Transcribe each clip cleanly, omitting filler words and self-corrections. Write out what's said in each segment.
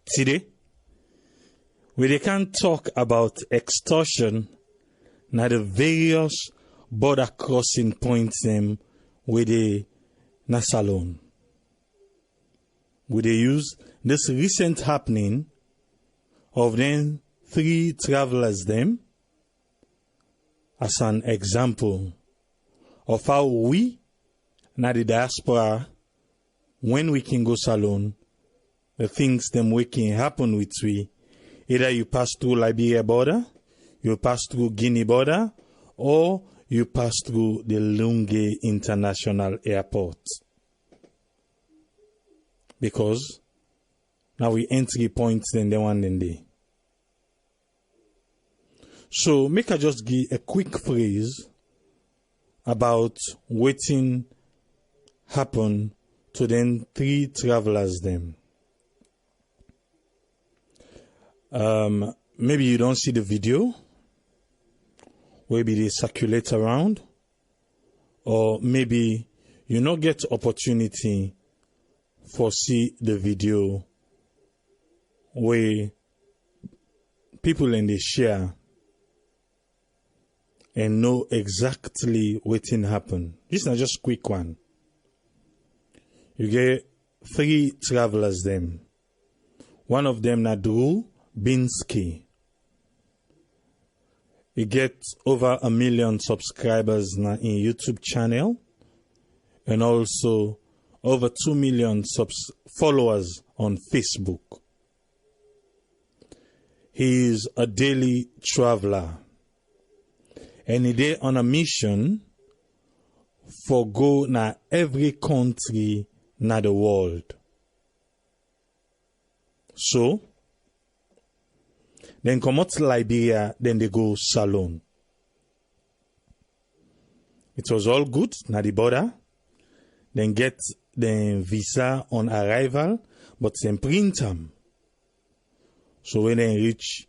today, we can talk about extortion na the various border crossing points them where they na Salone. We they use this recent happening of them 3 travelers them as an example of how we na the diaspora, when we can go Salone, the things them we can happen with we. Either you pass through Liberia border, you pass through Guinea border, or you pass through the Leone International Airport. Because now we entry points then the one then day. So make I just give a quick phrase about waiting happen to them 3 travelers them. Maybe you don't see the video, maybe they circulate around, or maybe you not get opportunity for see the video where people in they share and know exactly what happen. This is not just quick one. You get 3 travelers them. One of them na Drew Binsky. He gets over 1 million subscribers na in YouTube channel and also over 2 million followers on Facebook. He is a daily traveler and he dey on a mission for go na every country na the world. So then come out to Liberia, then they go Salone. It was all good, na the border. Then get the visa on arrival, but then print them. So when they reach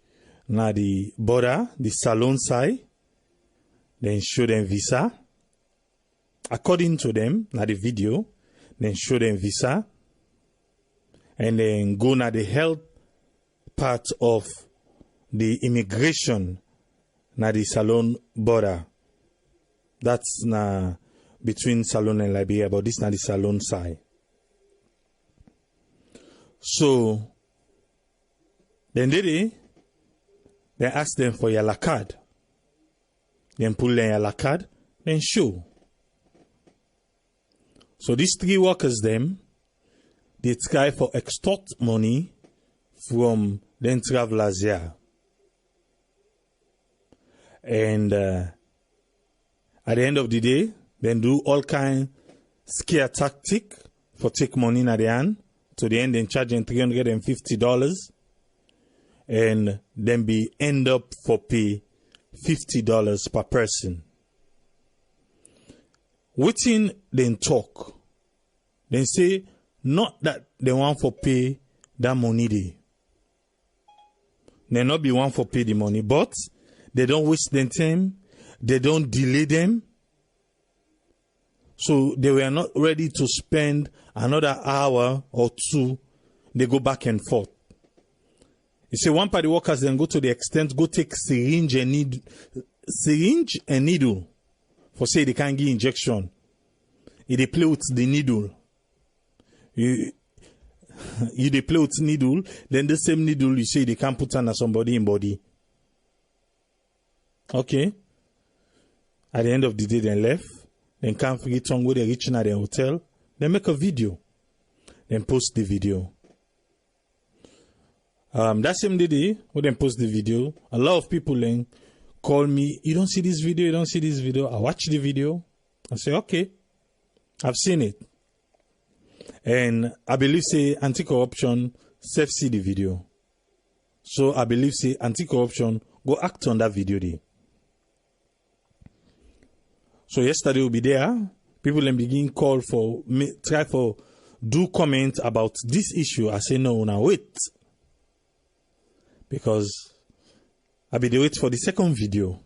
na the border, the Salone side, then show them visa. According to them, na the video, then show them visa. And then go na the health part of the immigration na the Salone border. That's na between Salone and Liberia, but this na the Salone side. So then they ask them for your card. Then pull their your card, then show. So these 3 workers them, they try for extort money from them travelers here. And at the end of the day, then do all kind scare tactic for take money in the hand. To the end, then charge them $350, and then be end up for pay $50 per person. Waiting, then talk. Then say not that they want for pay that money they not be one for pay the money, but they don't waste their time, they don't delay them. So they were not ready to spend another hour or 2. They go back and forth. You see, one party workers then go to the extent, go take syringe and needle for say they can't give injection. If they play with the needle, you they play with needle, then the same needle you say they can't put on somebody in body. Okay. At the end of the day, they left. Then can't forget to go they reach at the hotel. They make a video. Then post the video. That same day, when they post the video, a lot of people then call me, you don't see this video, you don't see this video. I watch the video. I say, okay, I've seen it. And I believe say anti-corruption self see the video. So I believe say anti-corruption go act on that video day. So yesterday will be there. People then begin call for me, try for do comment about this issue. I say no, now wait. Because I be the wait for the second video.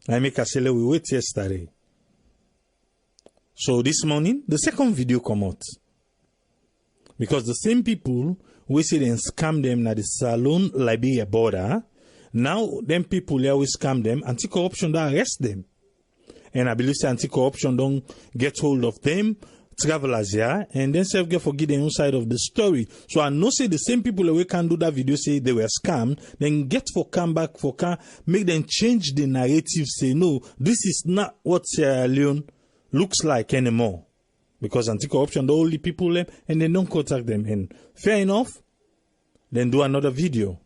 I make a say we wait yesterday. So this morning, the second video come out. Because the same people we say them scam them na the Salone Liberia border. Now them people they always scam them. Anti-corruption don't arrest them. And I believe anti-corruption don't get hold of them, travelers here, and then self get forget the inside of the story. So I know say the same people that we can do that video say they were scammed, then get for come back for can make them change the narrative, say no, this is not what Sierra Leone looks like anymore. Because anti-corruption the only people them and they don't contact them. And fair enough, then do another video.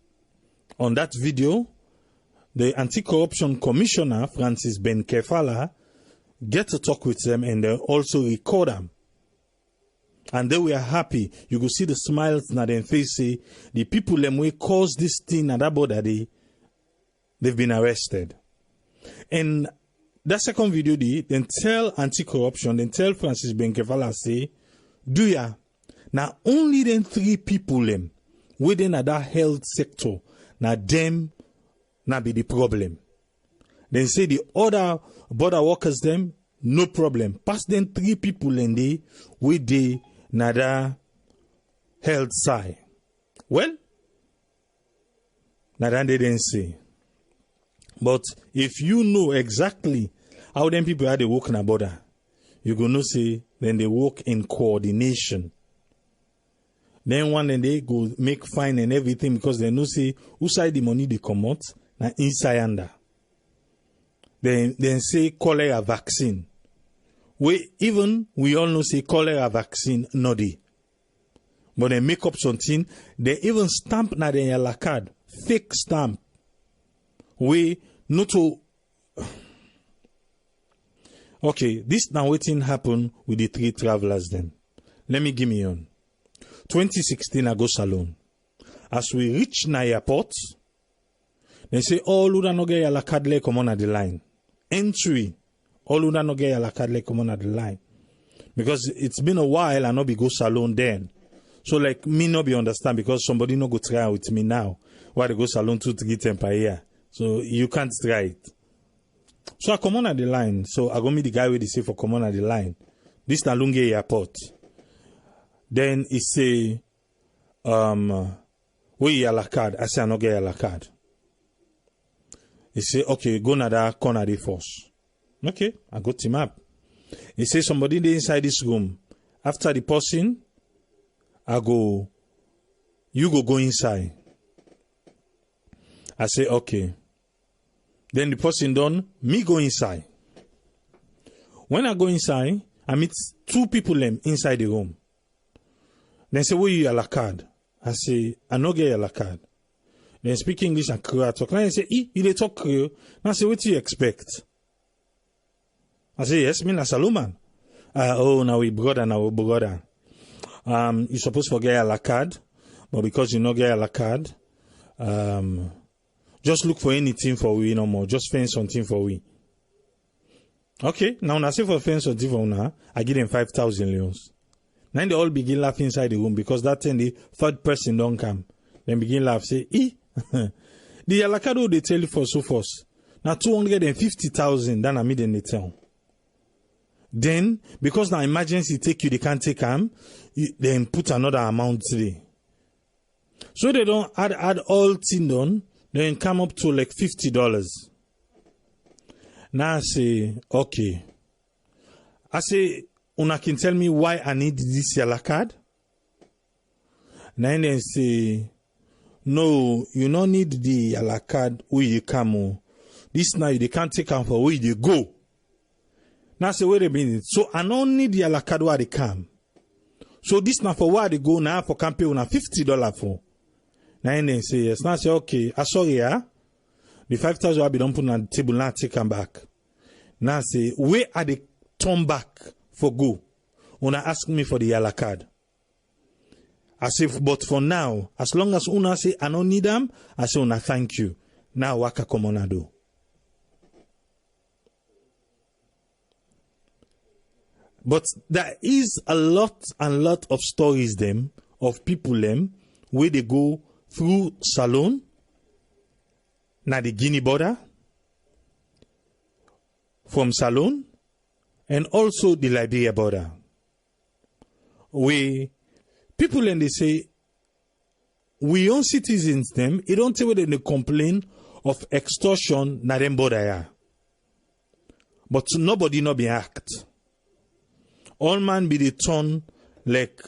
On that video, the anti-corruption commissioner, Francis Ben Kefala, get to talk with them and they also record them. And they were happy. You could see the smiles na their face. Say, the people them way caused this thing at that border, they've been arrested. And that second video, then tell anti-corruption, then tell Francis Ben Kefala, say, do ya? Now only then 3 people them within that health sector, now them na be the problem. Then say the other border workers them, no problem. Pass them 3 people and they with the nada health side. Well, nada they didn't say. But if you know exactly how them people are they work in a border, you gonna say then they work in coordination. Then one and they go make fine and everything because they know say who side the money they come out na inside under. Then say cholera vaccine. We all know say cholera vaccine no dey. But they make up something, they even stamp na their yellow card, fake stamp. We not to okay, this now waiting happen with the 3 travelers then. Let me give me on. 2016 I go Salone. As we reach na airport, they say all who don't get yellow card like come on at the line. Entry, all who don't get yellow card like come on at the line. Because it's been a while I no be go Salone then. So like me no be understand because somebody no go try with me now. Why they go Salone 2-3 times per year. So you can't try it. So I come on at the line. So I go meet the guy with the say for come on at the line. This na Lunge airport. Then he say, where you la card? I say I no get la card. He say, okay, go na that corner there first. Okay, I got him up. He say somebody there inside this room. After the person, you go inside. I say, okay. Then the person done, me go inside. When I go inside, I meet 2 people them inside the room. Then say, where you la card? I say, I no get la card. Then speak English and Creole talk. Then I say, you dey talk Creole? Now I say, what do you expect? I say, yes, me na Salomon. Oh, now we brother. You supposed to get la card, but because you no get la card, just look for anything for we no more. Just find something for we. Okay, now when I say for find something for una, I give them 5,000 leons. Then they all begin laughing inside the room because that time the 3rd person don't come. Then begin laugh, say, the alakado they tell you for so force. Now 250,000, then I meet in the town. Then, because now emergency take you, they can't take them, then put another amount today. So they don't add all thing done, then come up to like $50. Now I say, okay. I say, una can tell me why I need this yellow card? Then they say, no, you don't need the yellow card where you come. This now they can't take them for where you go. Now I say, wait a minute. So I don't need the yellow card where they come. So this now for where they go now for campaign una $50 for. Now they say yes. Now I say, okay, I sorry, the 5,000 will be done put on the table now take them back. Now I say, where are they turn back for go? Una ask me for the yellow card. I say, but for now, as long as una say I don't need them, I say una thank you. Now waka come on do. But there is a lot of stories them of people them where they go through Salone, na the Guinea border, from Salone, and also the Liberia border. Where people and they say we own citizens them, it don't tell when they complain of extortion, na them border. But nobody not be act. All man be the turn like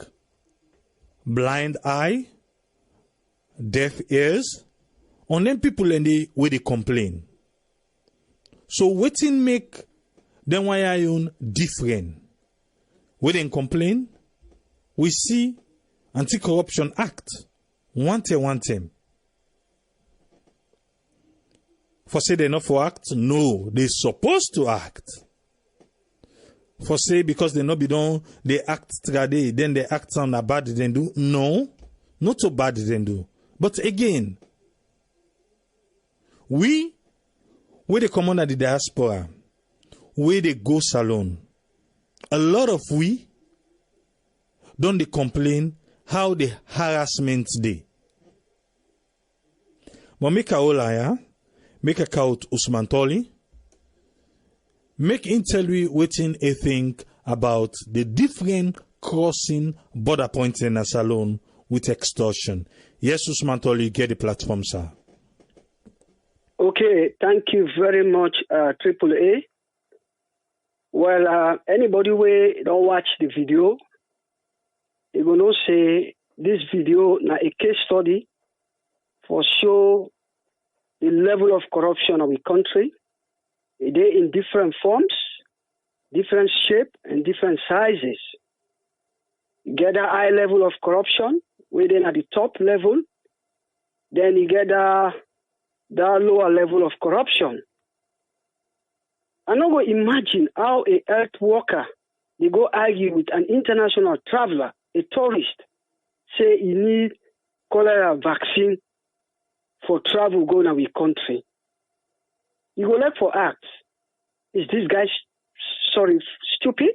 blind eye, deaf ears, on them people and they where they complain. So waiting make them why I own different. Where they complain, we see Anti-Corruption Act. One time. For say they not for act, no, they supposed to act. For say because they not be done, they act trade, then they act on a bad than do. No, not so bad than do. But again, we they come under the diaspora, where they go salon, a lot of we don't they complain how the harassment day. But make a olaya, make a count Usman Toli, make him tell you waiting a think about the different crossing border points in a salon with extortion. Yes, Usman Toli, get the platform, sir. Okay, thank you very much, AAA. Well, anybody who don't watch the video, they gonna say this video na a case study for show the level of corruption of the country. They in different forms, different shape, and different sizes. You get a high level of corruption, within at the top level. Then you get the lower level of corruption. I'm not going to imagine how a health worker, they go argue with an international traveler, a tourist, say he need cholera vaccine for travel going away country. You go look for acts. Is this guy, stupid?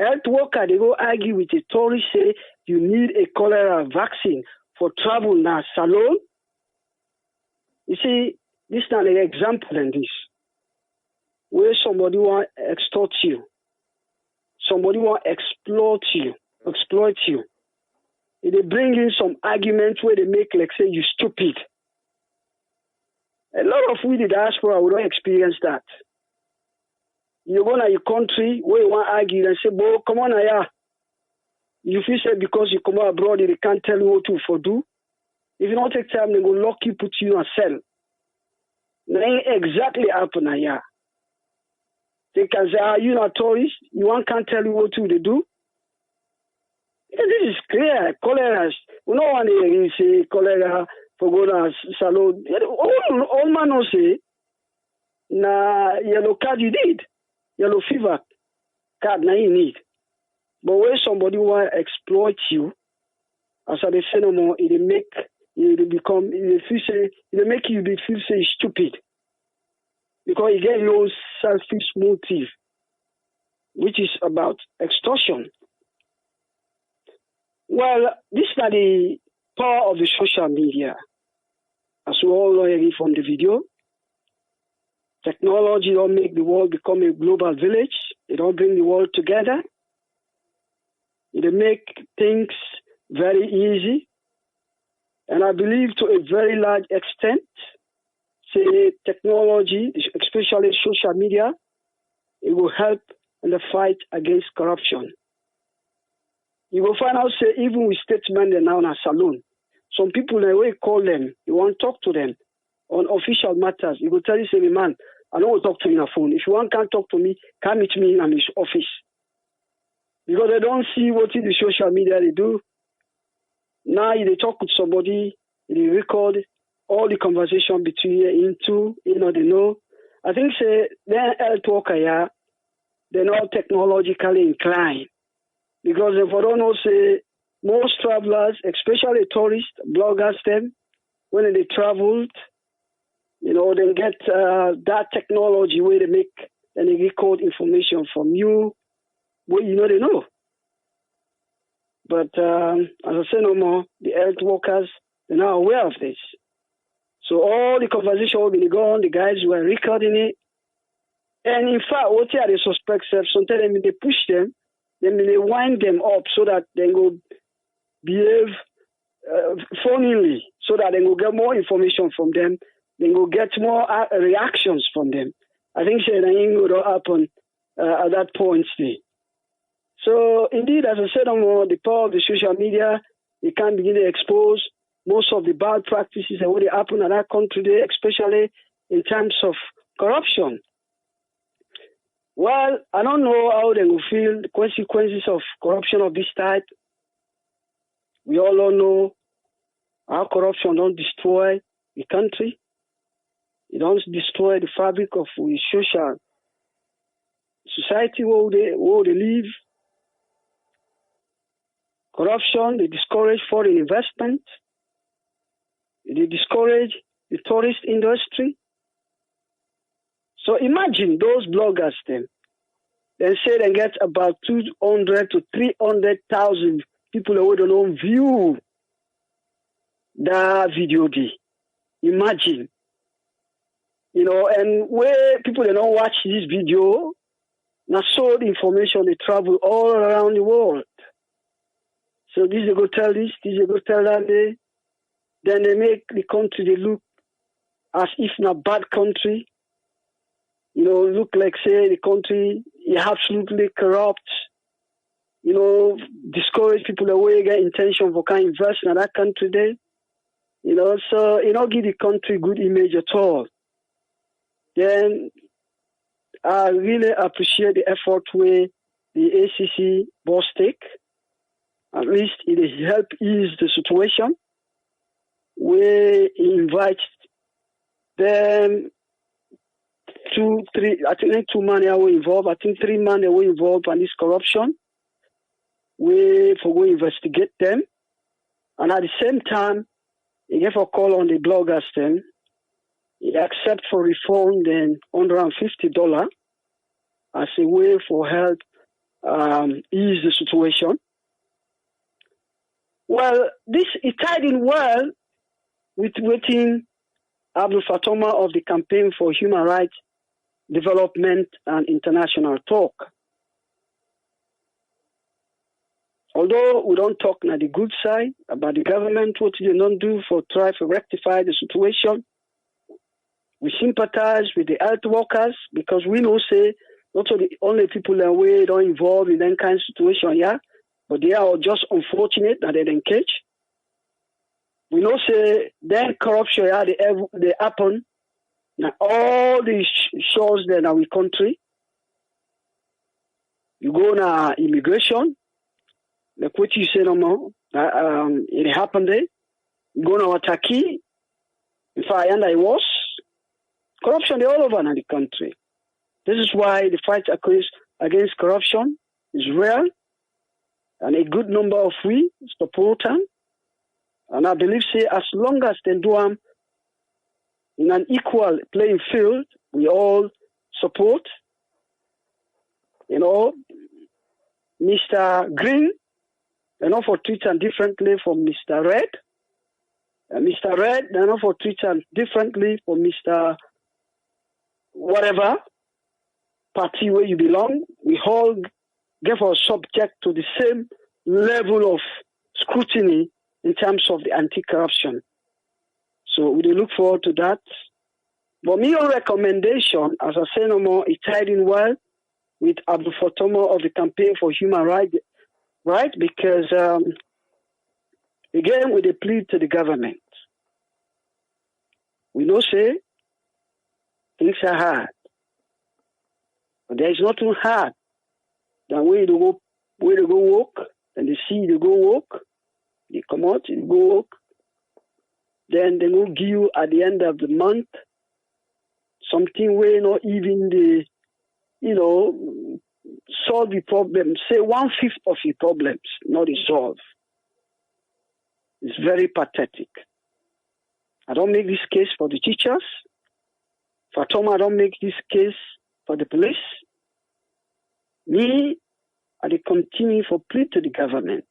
Health worker, they go argue with a tourist, say you need a cholera vaccine for travel now salon. You see, this is not an example in this. Where somebody want to extort you, somebody want to exploit you. They bring in some arguments where they make like say you stupid. A lot of we the diaspora we don't experience that. You go to your country where you want to argue and say, "Boy, come on here." You feel say because you come abroad they can't tell you what to for do. If you don't take time, they go lock you, put you in a cell. That ain't exactly happen here. They can say, "You not a tourist, you can't tell you what to do." Yeah, this is clear. Cholera. We don't want to say cholera for go to salon. All man will say, na yellow card you need. Yellow fever card na you need. But when somebody want to exploit you, as I say no more, it make you make you feel say stupid. Because you get your own selfish motive, which is about extortion. Well, this is the power of the social media. As we all know from the video, technology don't make the world become a global village. It don't bring the world together. It make things very easy. And I believe to a very large extent, say technology, especially social media, it will help in the fight against corruption. You will find out, say, even with statesmen now in a salon, some people, they will call them, you want to talk to them on official matters. You will tell you, say, man, I don't want to talk to you on the phone. If you can't talk to me, come meet me in his office. Because they don't see what in the social media they do. Now they talk with somebody, they record all the conversation between they know. I think say they're health worker here, they're not technologically inclined. Because if I don't know, say most travelers, especially tourists, bloggers them, when they traveled, they get that technology where they make and they record information from you, where they know. But as I say no more, the health workers, they're not aware of this. So all the conversation will be gone, the guys were recording it. And in fact, what they suspect, sometimes they push them, then they wind them up so that they go behave phoningly so that they will get more information from them. They will get more reactions from them. I think anything will happen at that point. So indeed, as I said, the power of the social media, it can begin to expose most of the bad practices that would happen in that country today, especially in terms of corruption. Well, I don't know how they will feel the consequences of corruption of this type. We all know how corruption don't destroy the country. It don't destroy the fabric of the social society where they live. Corruption, they discourage foreign investment. They discourage the tourist industry. So imagine those bloggers then say they get about 200 to 300,000 people who don't view that video. Imagine. And where people they don't watch this video, now so the information they travel all around the world. So this they go tell this they go tell that. Then they make the country they look as if in a bad country. Look like say the country is absolutely corrupt. Discourage people away, get intention for kind of invest in that country there. So give the country good image at all. Then I really appreciate the effort where the ACC boss take. At least it has helped ease the situation. We invite them 2, 3, I think 2 men were involved. I think 3 men were involved in this corruption. We investigate them. And at the same time, he gave a call on the bloggers then. He accept for refund then $150 as a way for help ease the situation. Well, this is tied in well with waiting Abdul Fatoma of the Campaign for Human Rights Development and International Talk. Although we don't talk on the good side about the government, what they don't do for try to rectify the situation, we sympathize with the health workers because we know say not the only people that we don't involved in that kind of situation, yeah, but they are just unfortunate that they didn't catch. We know say then corruption yeah, they happen. Now all these shows that in our country, you go na immigration, like what you say no more, it happened there. You go na Turkey, in fact, and I was corruption they all over in the country. This is why the fight against corruption is real, and a good number of we support them. And I believe, say, as long as they do them in an equal playing field, we all support. Mr. Green, for treating differently from Mr. Red. Mr. Red, for treating differently from Mr. Whatever party where you belong. We all give our subject to the same level of scrutiny in terms of the anti-corruption. So we look forward to that. But my recommendation, as I say no more, is tied in well with Abdul Fatoma of the Campaign for Human Rights, right? Because, again, with a plea to the government. We know, say, things are hard. But there is nothing hard than where to go work, and they see they go work, they come out, they go work, then they will give you at the end of the month something where not even the, solve the problem. Say 1/5 of the problems not resolved. It's very pathetic. I don't make this case for the teachers. Fatoma, I don't make this case for the police. Me, I continue for plea to the government.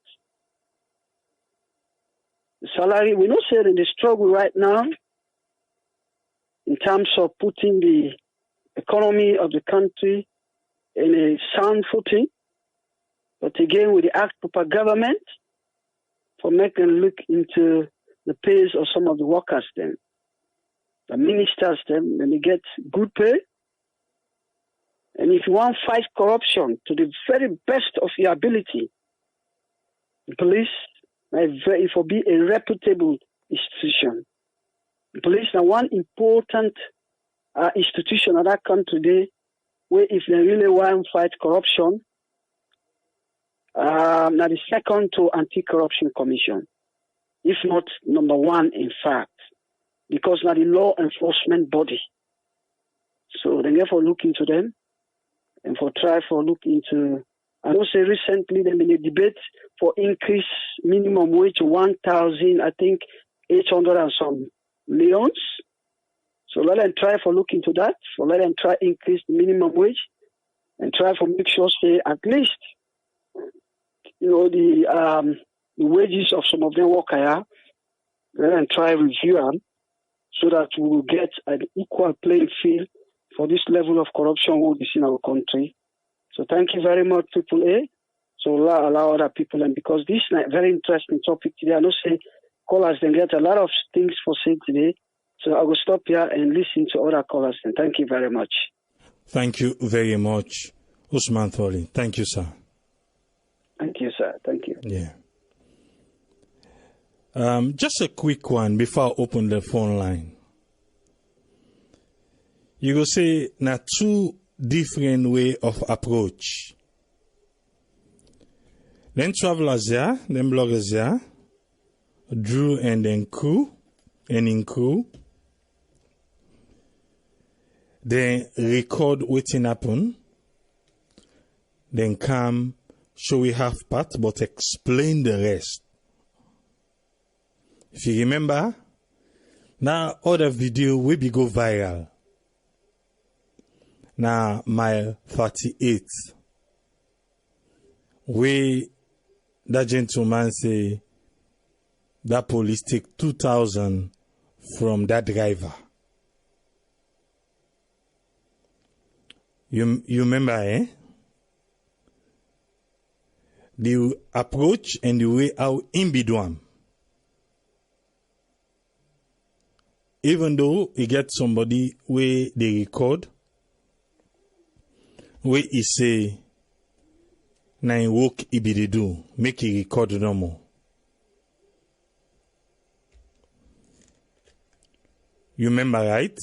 The salary, we know say in the struggle right now in terms of putting the economy of the country in a sound footing. But again, with the act of government, for making look into the pays of some of the workers then. The ministers then, when they get good pay. And if you want to fight corruption to the very best of your ability, the police, it will be a reputable institution. The police are one important institution of that country today, where if they really want to fight corruption, now the second to Anti-Corruption Commission, if not number one, in fact, because now the law enforcement body. So they therefore look into them and for try for look into. I know say recently there been a debate for increase minimum wage to 1,000, I think 800 and some leones. So let them try for look into that. So let them try increase the minimum wage and try for make sure say at least the wages of some of them work here. Let them try review them so that we will get an equal playing field for this level of corruption we see in our country. So thank you very much, Triple A. So allow other people, and because this is a very interesting topic today, I know say callers then get a lot of things for say today. So I will stop here and listen to other callers. And thank you very much. Thank you very much, Usman Tholi. Thank you, sir. Thank you, sir. Thank you. Yeah. Just a quick one before I open the phone line. You go say na two different way of approach. Then travelers there, then bloggers there, Drew and then crew, and in crew, then record waiting happen, then come show we half part, but explain the rest. If you remember, now other video will be go viral. Now mile 38, where that gentleman say that police take 2,000 from that driver. You remember, eh? The approach and the way how in be done. Even though he get somebody where they record, where he say, na in work he be they do, make he record no more. You remember, right?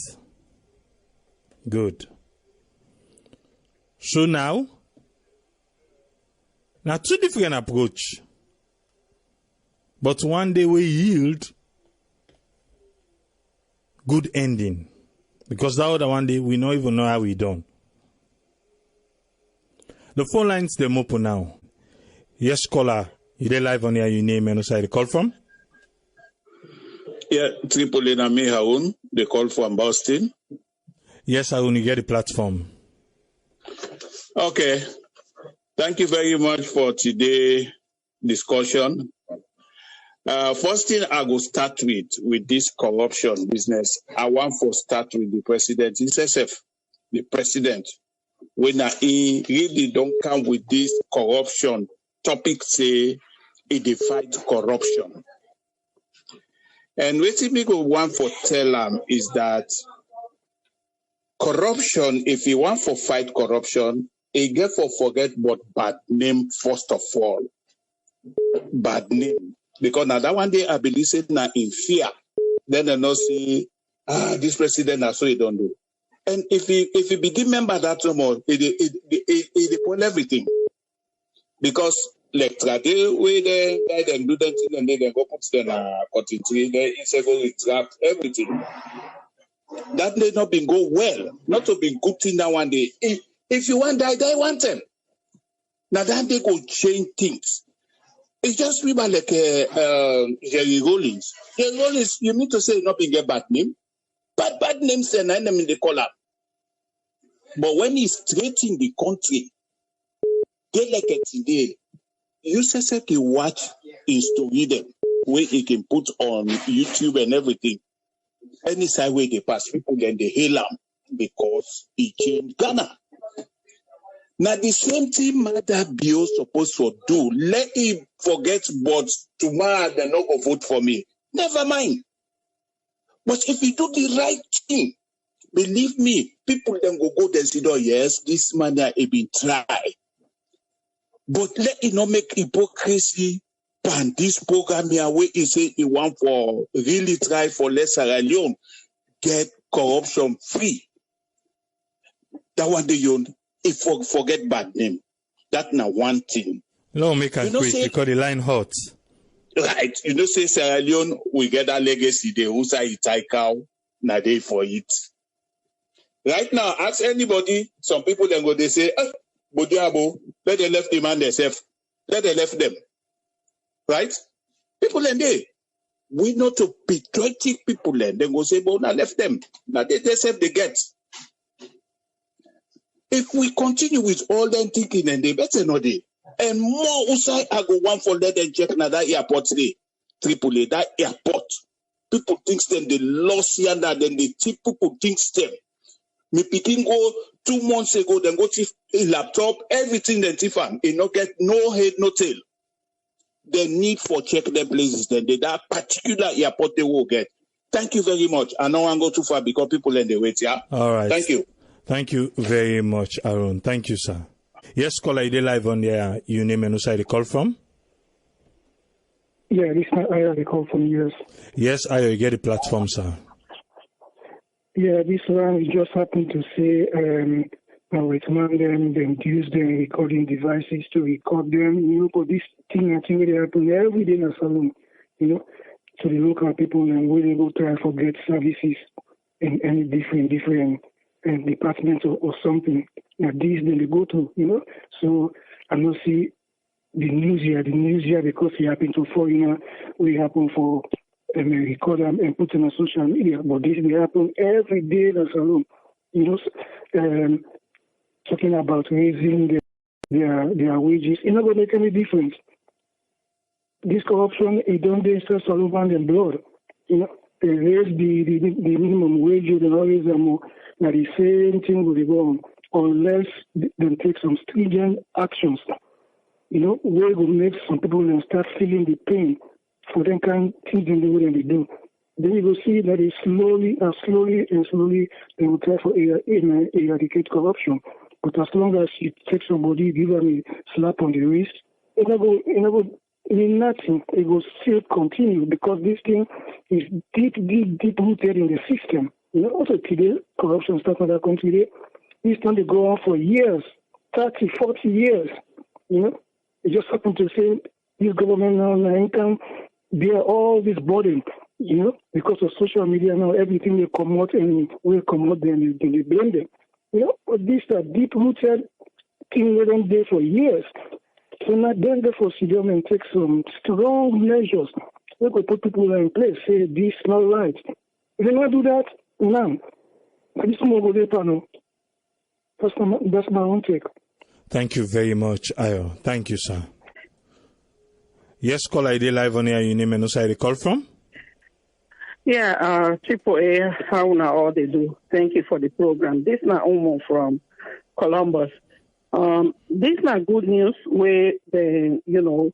Good. So now two different approach, but one day we yield good ending, because the other one day we don't even know how we done. The phone lines them open now. Yes, caller, you dey live on here. Your name and where you call from? Yeah, Triple A na me Harun. They call from Boston. Yes, Harun, you get the platform. Okay. Thank you very much for today's discussion. First thing I will start with this corruption business. I want to start with the president himself, the president. When he really don't come with this corruption topic, say he fight corruption. And what we want to tell him is that corruption, if he want to fight corruption, he get for forget what bad name first of all. Bad name. Because now that one day I believe it now in fear. Then they not say, this president now so he don't do. And if he be remember that no more, he pull everything. Because like today we they do that thing and they go put them cotton tree, they go retract everything. That may not been go well, not to be good thing that one day. If you want die want them. Now that they go change things. It's just people like Jerry Rollins. Jerry Rollins, you need to say not being a bad name. But bad names and enemy in the column. But when he's treating the country, they like it today. You say he watch his story them where he can put on YouTube and everything. Any side way they pass, people then they hail him because he changed Ghana. Now the same thing Mother Bio supposed to do. Let him forget, but tomorrow they're not going to vote for me. Never mind. But if you do the right thing, believe me, people then go and say, oh, yes, this man has been tried. But let it not make hypocrisy pan this program here where he say he want for really try for less Sierra Leone, get corruption free. That one you if forget bad name. That now one thing. No, make it quick because the line hot. Right. You know, say Sierra Leone, we get that legacy, they who say it cow, na day for it. Right now, ask anybody, some people then go, they say, Bodiabo, let them left the man themselves. Let them left them. Right? People then they. We not to patriotic people then. They go say, but now left them. Now they self they get. If we continue with all them thinking and they better not they. And more outside I go one for let them check now that airport today. AAA, that airport. People think them they lost here now, then they tip people think them. Me picking go 2 months ago, then go to a laptop, everything then tifam. It not get no head, no tail. The need for check their places, then they that particular airport they will get. Thank you very much. I don't want to go too far because people in the wait, yeah? All right. Thank you. Thank you very much, Aaron. Thank you, sir. Yes, caller, you live on there. You name and who side the call from? Yeah, this is Ayo, the call from US. Yes, Ayo, you get the platform, sir. Yeah, this one we just happened to say, recommend them use their recording devices to record them. You know, for this thing, I think they happen every day in a salon, you know, to the local people and when they go try to get services in any different departments or something. Now, these then they go to, you know. So I don't see the news here because it happened to foreigner, we happen for record them and put them on social media. But this will happen every day in a salon, you know, talking about raising their wages. It's not going to make any difference. This corruption, it don't just all over the blood. You know, they raise the minimum wages and always more. Now the same thing will go on unless they take some stringent actions. You know, where will make some people start feeling the pain for them kind of things in the way they do. Then you will see that slowly they will try to eradicate corruption. But as long as you take somebody, give them a slap on the wrist, it never mean nothing. It will still continue because this thing is deep rooted in the system. You know, also today, corruption stuff in that country, this time they go on for years, 30, 40 years. You know, it just happened to say this government now can bear all this burden, you know, because of social media now, everything they come out and will come out, then they blame them. You know, but these are deep-rooted things that don't there for years. So now then therefore sit down and take some strong measures. We could put people in place, say this is not right. If they not do that, now, this more go there, panel. That's my own take. Thank you very much, Ayo. Thank you, sir. Yes, caller, ID live on here. You name and who side the call from? Yeah, AAA, how now all they do. Thank you for the program. This is Umo from Columbus. This is not good news where the, you know,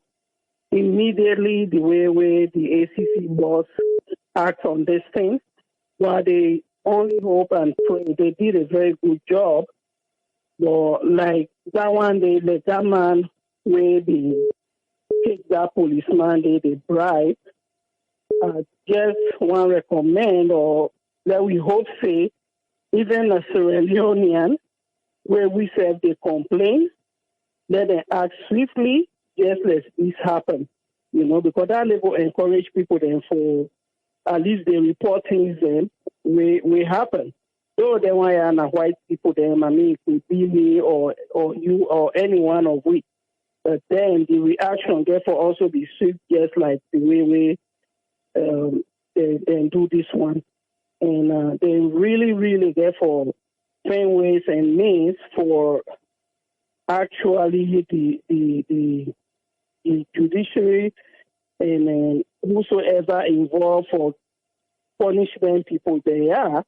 immediately the way the ACC boss acts on this thing, while they only hope and pray. They did a very good job. But like that one, they let that man where they take that policeman, they bribe. Just want to recommend or that we hope say, even a Sierra Leonean, where we say they complain, let them act swiftly, just let this happen. You know, because that level encourage people then for at least they report things then will happen. Though they want to white people then, I mean, it could be me or you or any one of we. But then the reaction therefore also be swift, just like the way they do this one. And they really therefore find ways and means for actually the judiciary and whosoever involved for punishment people they are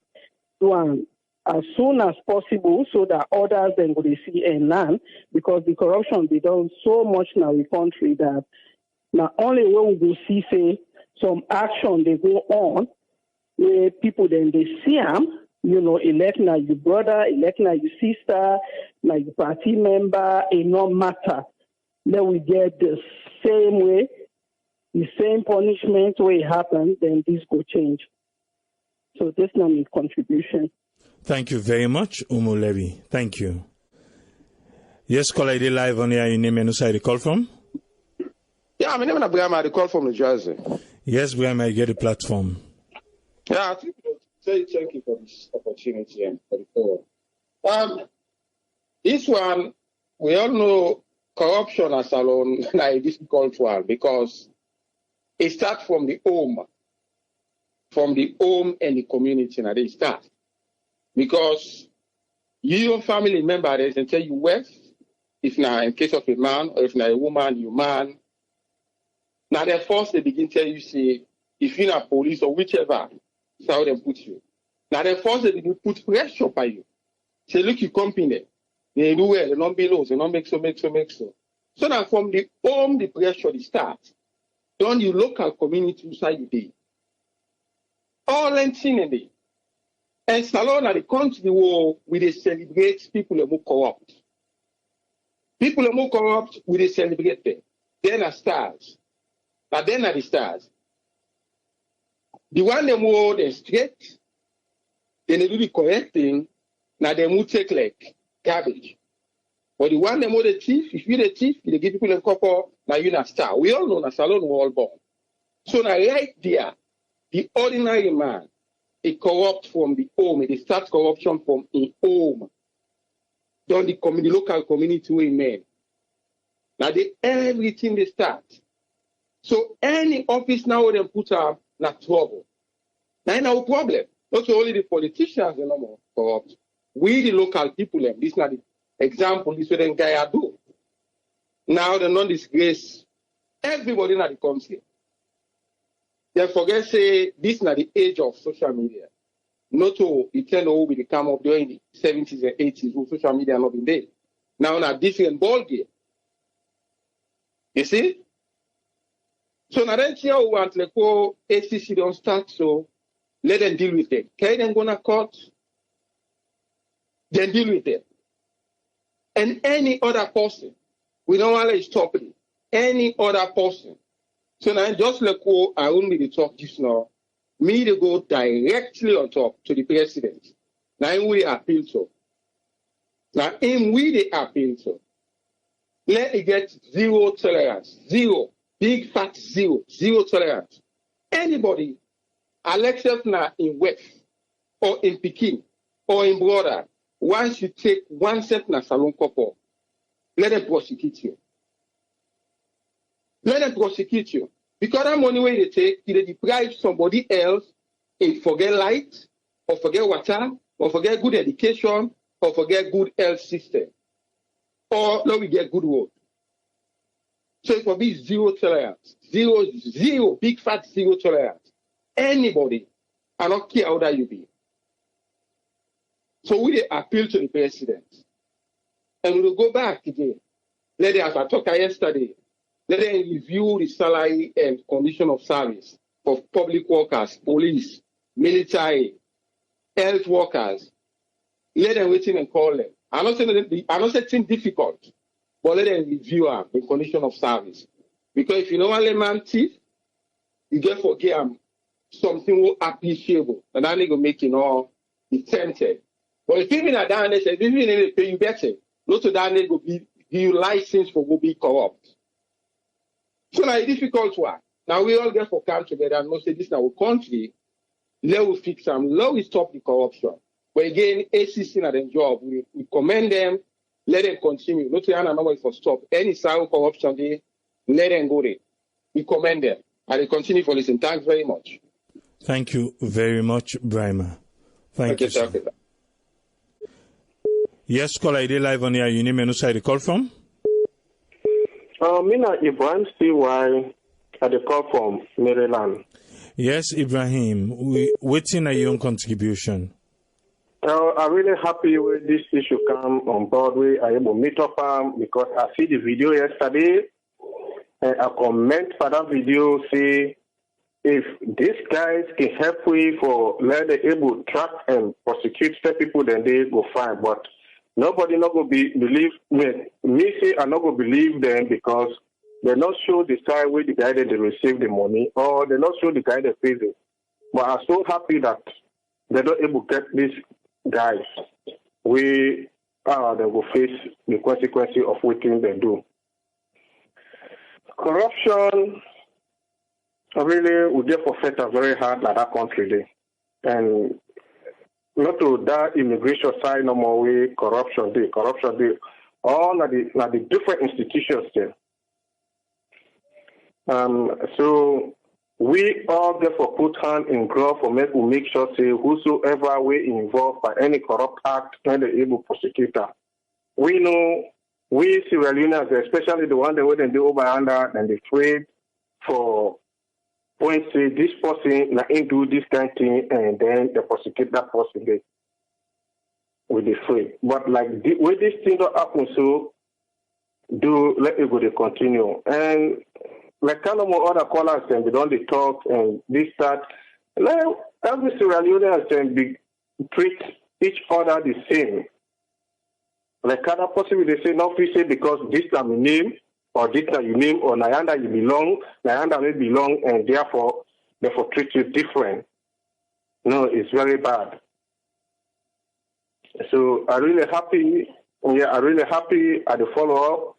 to as soon as possible so that others then go to see and learn, because the corruption be done so much in our country that not only when we go see, say, some action they go on, where people then they see them, elect now your brother, elect now your sister, now your party member, it no matter. Then we get the same way, the same punishment where it happened, then this go change. So this is my contribution. Thank you very much, Umulebi. Thank you. Yes, call ID live on here. Your name and who the call from? Yeah, my name is Brahma. I call from New Jersey. Yes, Brahma, you get the platform. Yeah, I think say thank you for this opportunity and for the call. This one, we all know corruption as alone like a difficult one because it starts from the home and the community. Now they start because your family member they can tell you work. If now in case of a man or if now a woman, you man. Now they first they begin tell you say if you're not police or whichever, that's how they put you. Now they first they begin put pressure by you. Say look you company. They do well, they don't below, they don't make so. So now from the home, the pressure they start. Then the local community inside you day. All and thing in day. And Salon at the country where we they celebrate people are more corrupt. People are more corrupt, we they celebrate them. Then are stars. But then are the stars. The one them more they straight, then they do the correct thing, now they will take like garbage. But the one them more the thief, if you the thief, they give people a couple, now you're not star. We all know that Salon were all born. So now right there, the ordinary man, it corrupt from the home. It starts corruption from the home. Then the local community women. Now everything they start. So any office now they put up not trouble. Now no problem. Not only the politicians are no more corrupt. We the local people, this is not the example this way then guy do. Now they non disgrace everybody in the country. They forget say this is not the age of social media. Not to pretend who will come up during the 70s and 80s when social media not been there. Now a different ball game. You see? So now then here we want like go ACC don't start, so let them deal with it. Can them go to court? Then deal with it. And any other person, we don't want to stop it. Any other person. So now just like go, I won't be the talk just now. Me to go directly on top to the president. Now we appeal to. Now him we they appeal to. Let it get zero tolerance. Zero. Big fat zero. Zero tolerance. Anybody, except now in West or in Peking or in Brother, once you take 1 cent na salon couple, let them prosecute you. Let them prosecute you. Because that money where they take, they deprive somebody else and forget light, or forget water, or forget good education, or forget good health system. Or let we get good road. So it will be zero tolerance. Zero, big fat zero tolerance. Anybody, I don't care how that you be. So we appeal to the president. And we will go back again. Let them, as I talked yesterday, let them review the salary and condition of service for public workers, police, military, health workers. Let them wait in and call them. I'm not saying it's difficult, but let them review the condition of service. Because if you know one man thief, you get forget something more appreciable. And then they go make be tempted. But if even at that, they say, even they pay you better. Not to that, they go give you license for go be corrupt. So now a difficult one. Now we all get for come together and say this is our country. Let we fix them. Let we stop the corruption. But again, ACC na their job. We commend them. Let them continue. Not to know for stop any cyber corruption. Let them go there. We commend them. And they continue for listening. Thanks very much. Thank you very much, Brahma. Thank you, sir. Yes, call ID live on here. You name and who the call from? Mina Ibrahim CY at the call from Maryland. Yes, Ibrahim. We waiting a young contribution. I'm really happy with this issue come on board. We are able to meet up because I see the video yesterday and I comment for that video say if these guys can help we for let them able to track and prosecute the people, then they go fine. But nobody not going to believe me say I not going to believe them because they not show the side where the guy that they receive the money or they not show the guy that pays it. But I'm so happy that they're not able to get these guys. They will face the consequences of what they do. Corruption really would therefore affect us very hard like that country there. And not to that immigration side no more way corruption day. All the different institutions there. So we all therefore put hand in glove for make sure say whosoever we involved by any corrupt act when they able prosecutor. We know we Sierra Leoneans, especially the one that wouldn't do over under and they afraid for point say this person na do this kind of thing and then they prosecute that person they with the free. But like the way this thing don't happen, so do let it go to continue. And like kind of more other callers and we don't they talk and this that. Now every Sierra Leoneans and be treat each other the same. Like kind of possibly they say no we say because this is my name or this is your name or Nyanda you belong, Nyanda may belong and therefore treat you different. No, it's very bad. So I'm really happy. Yeah, I'm really happy at the follow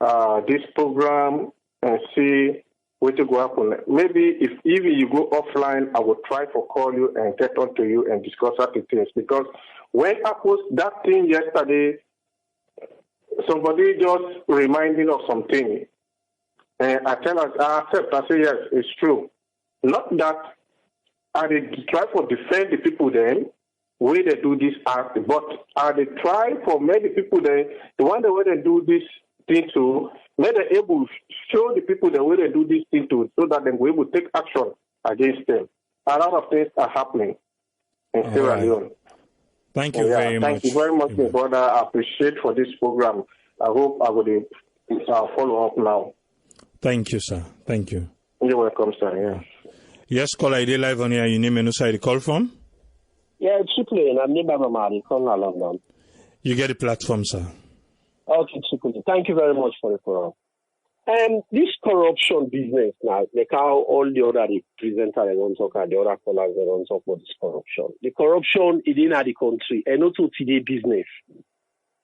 up this program and see what will go happen. Maybe if even you go offline, I will try to call you and get on to you and discuss certain things. Because when I post that thing yesterday, somebody just reminding of something. And I tell us, I accept, I say, yes, it's true. Not that I try to defend the people then, where they do this act, but I try for many people then, the one that way they do this thing to, may they able to show the people the way they do this thing to, so that they will able to take action against them. A lot of things are happening in Sierra Leone. Thank you very much. Thank you very much, my brother. I appreciate for this program. I hope I will follow up now. Thank you, sir. Thank you. You're welcome, sir. Yeah. Yes, caller, ID live on here. Your name and who side you call from? Yeah, Chipley. I'm near Mamadi, from London. You get the platform, sir. Okay, Chipley. Thank you very much for the program. This corruption business now, like how all the other presenters they don't talk and the other callers they don't talk about this corruption. The corruption is in the country and not to today business.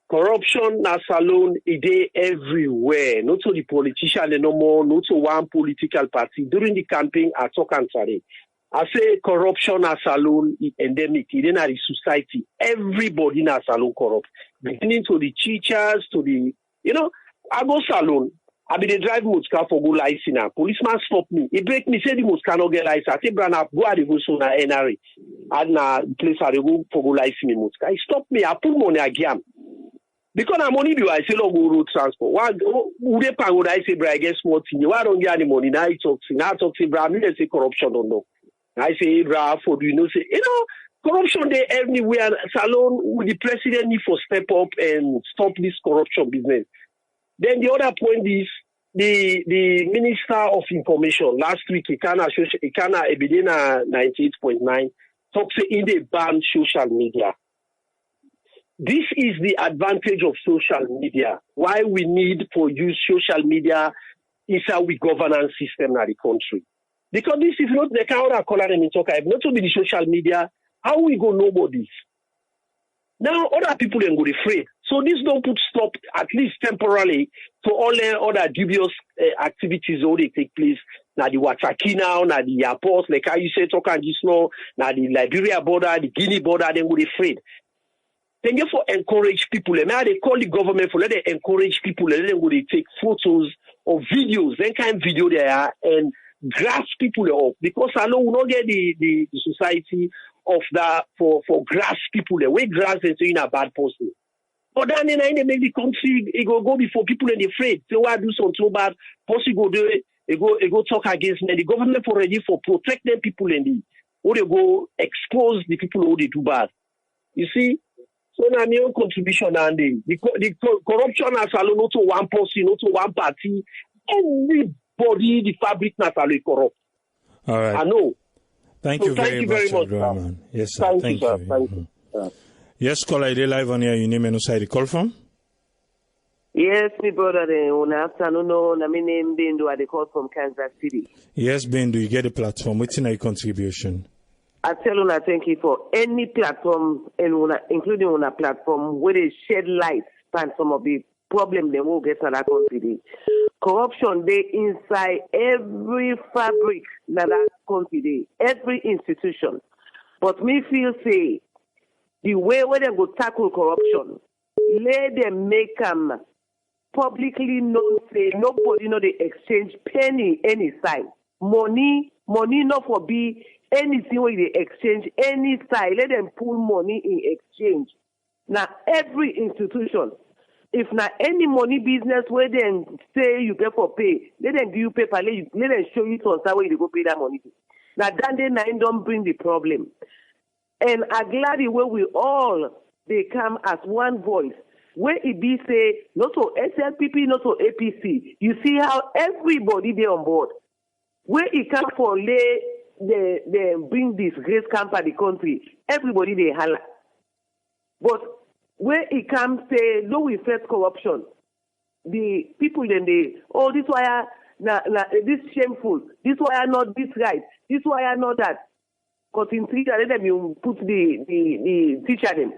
Corruption as alone is everywhere. Not to the politician no more, not to one political party. During the campaign, I talk and say, I say corruption as alone is endemic. It in the society. Everybody in a salon corrupt. Beginning to the teachers, to the, I go salon. I be the drive motor for go license. Policeman stop me. He break me, say the motor no get license. I say, Brana, go at the go so na NRA. And na place I go for go license me motor. He stop me. I put money again. Because I'm money do I say no go road transport. Why would they pay what I say, bra, I get small thing. Why don't get any money? Now I talk to bra, me they say corruption don't know. I say, bra, for do you know say, corruption there everywhere. Salon with the president need for step up and stop this corruption business. Then the other point is the Minister of Information last week, Ikana Ebidena 98.9 talks in the ban social media. This is the advantage of social media. Why we need to use social media is how we governance system in the country. Because this is not the kind of color them in talk. If not to be the social media, how we go know about this? Now other people then go afraid. So this don't put stop, at least temporarily, to all the other dubious activities that they take place. Now the Watakina, now the airports, like how you say, talk and just know, now the Liberia border, the Guinea border, then go afraid. Then therefore encourage people. And now they call the government for let them encourage people and then go they take photos or videos, then kind of video they are and grasp people up. Because I know we don't get the society of that for grasp people. We grasp and saying a bad person. But then they make the country it go before people and afraid. So why do something bad? Person go do it, it go talk against them. The government already for protect them people and or they go expose the people who they do bad. You see, so now my own contribution and the corruption as alone not to one person, not to one party. Everybody, the fabric not alone corrupt. All right. I know. Thank So you very much, Abdurrahman. Yes, sir. Thank you, sir. Thank you. Yes, caller, I live on here. Your name and who the call from? Yes, my brother. Good afternoon. My name Bendu. I call from Kansas City. Yes, Bendu, you get a platform. What's in your contribution? I tell you, I thank you for any platform, and including on a platform where they shed light on some of the problems they will get in our country. Corruption, they inside every fabric that country, every institution. But me feel say the way where they go tackle corruption, let them make them publicly known. Say nobody know they exchange penny any side. Money not for be anything where they exchange any side. Let them pull money in exchange. Now every institution, if not any money business where they say you get for pay, let them give you paper. Let them show you some side where you go pay that money. Now that day nine don't bring the problem. And I'm glad the way we all they come as one voice. Where it be say not to SLPP, not to APC. You see how everybody they on board. Where it come for they bring this grace camp at the country, everybody they holler. But where it comes say no we face corruption, the people then they this why this shameful, this why not this right, this why not that. Because in teacher let them you put the teacher them.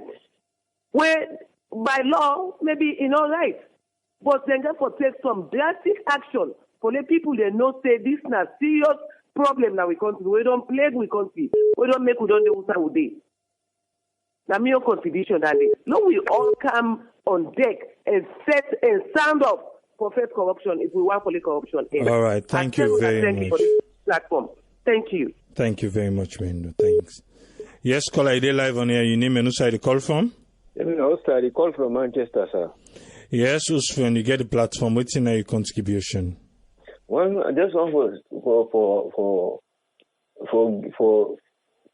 Where by law maybe right. But then therefore take some drastic action for the people they know say this na serious problem that we country. We don't play with country. We don't make we don't do what we do. Now my contribution that day. No, we all come on deck and set and stand up for fair corruption if we want for the corruption. All right, thank you very much. Thank you for this platform. Thank you. Thank you very much, Mendo. Thanks. Yes, caller, I did live on here. Your name and who side the call from? I call from Manchester, sir. Yes, Usman, you get the platform. What's in your contribution? Well, I just want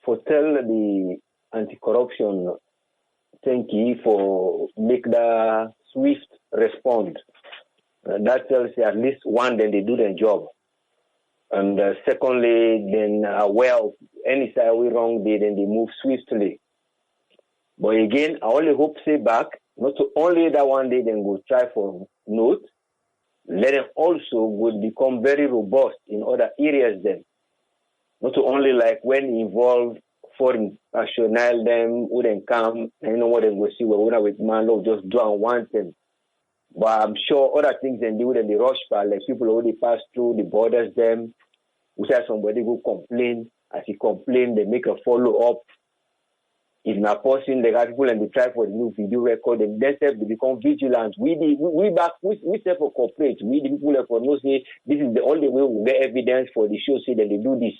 for tell the anti-corruption, thank you for make the swift respond. That tells you at least one, then they do their job. And secondly, then any side we wrong, then they move swiftly. But again, I only hope say back, not to only that one day then go try for note, let them also will become very robust in other areas then. Not to only like when involved foreign national them wouldn't come, and you know what they will see we're with man just do and want them. But I'm sure other things they do in the rush part, like people already pass through the borders them. We say somebody go complain, as he complain, they make a follow up. If not person, they got people and they try for the new video record, and then they become vigilant. We say for corporate, we the people for no say this is the only way we get evidence for the show, say that they do this.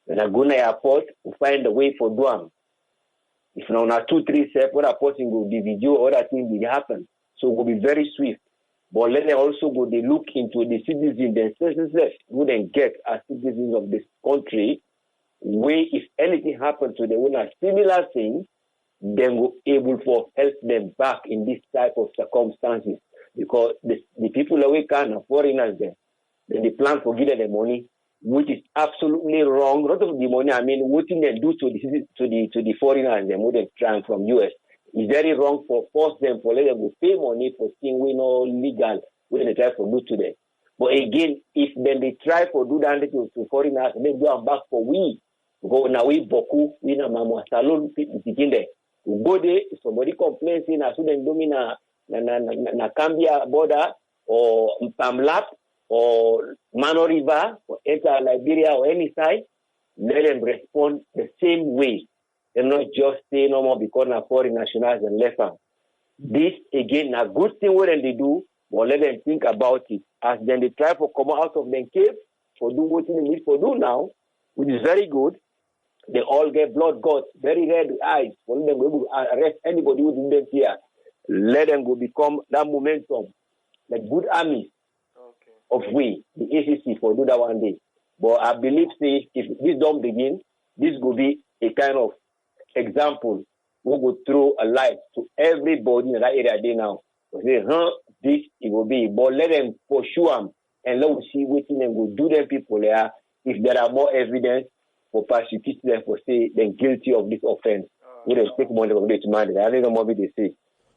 When I go to the airport, we find a way for them. If not 2-3 steps, other person go the video, other things will happen. So we'll be very swift. But let them also go, they look into the citizens, the citizens wouldn't get as citizens of this country, where if anything happens to them, when a similar thing, then we're able to help them back in this type of circumstances. Because the people that we can, foreigners then they plan for giving them money, which is absolutely wrong. Not of the money, I mean, what they do to the foreigners, them who they try from US. It's very wrong for force them for let them go pay money for things we know legal when they try to do to them. But again, if then they try to do that to foreigners, they go and back for we. Go now we boku, we na mama salon begin there. We go there, somebody complains in a student domina na Cambia border or Pamlap or Mano River or enter Liberia or any side, let them respond the same way. They're not just say no more because of foreign nationals and left them. This, again, a good thing when they do, but let them think about it. As then they try to come out of their cave for do what they need to do now, which is very good. They all get blood guts, very red eyes. For them go arrest anybody who's in them here. Let them go become that momentum, like good army of we, the ACC, for do that one day. But I believe, say, if this don't begin, this will be a kind of example we go throw a light to everybody in that area there now. We say, this it will be, but let them pursue them and let us see what them go do them people there. If there are more evidence for prosecuting them for say they're guilty of this offense, we don't take money from this man. I don't know what they say.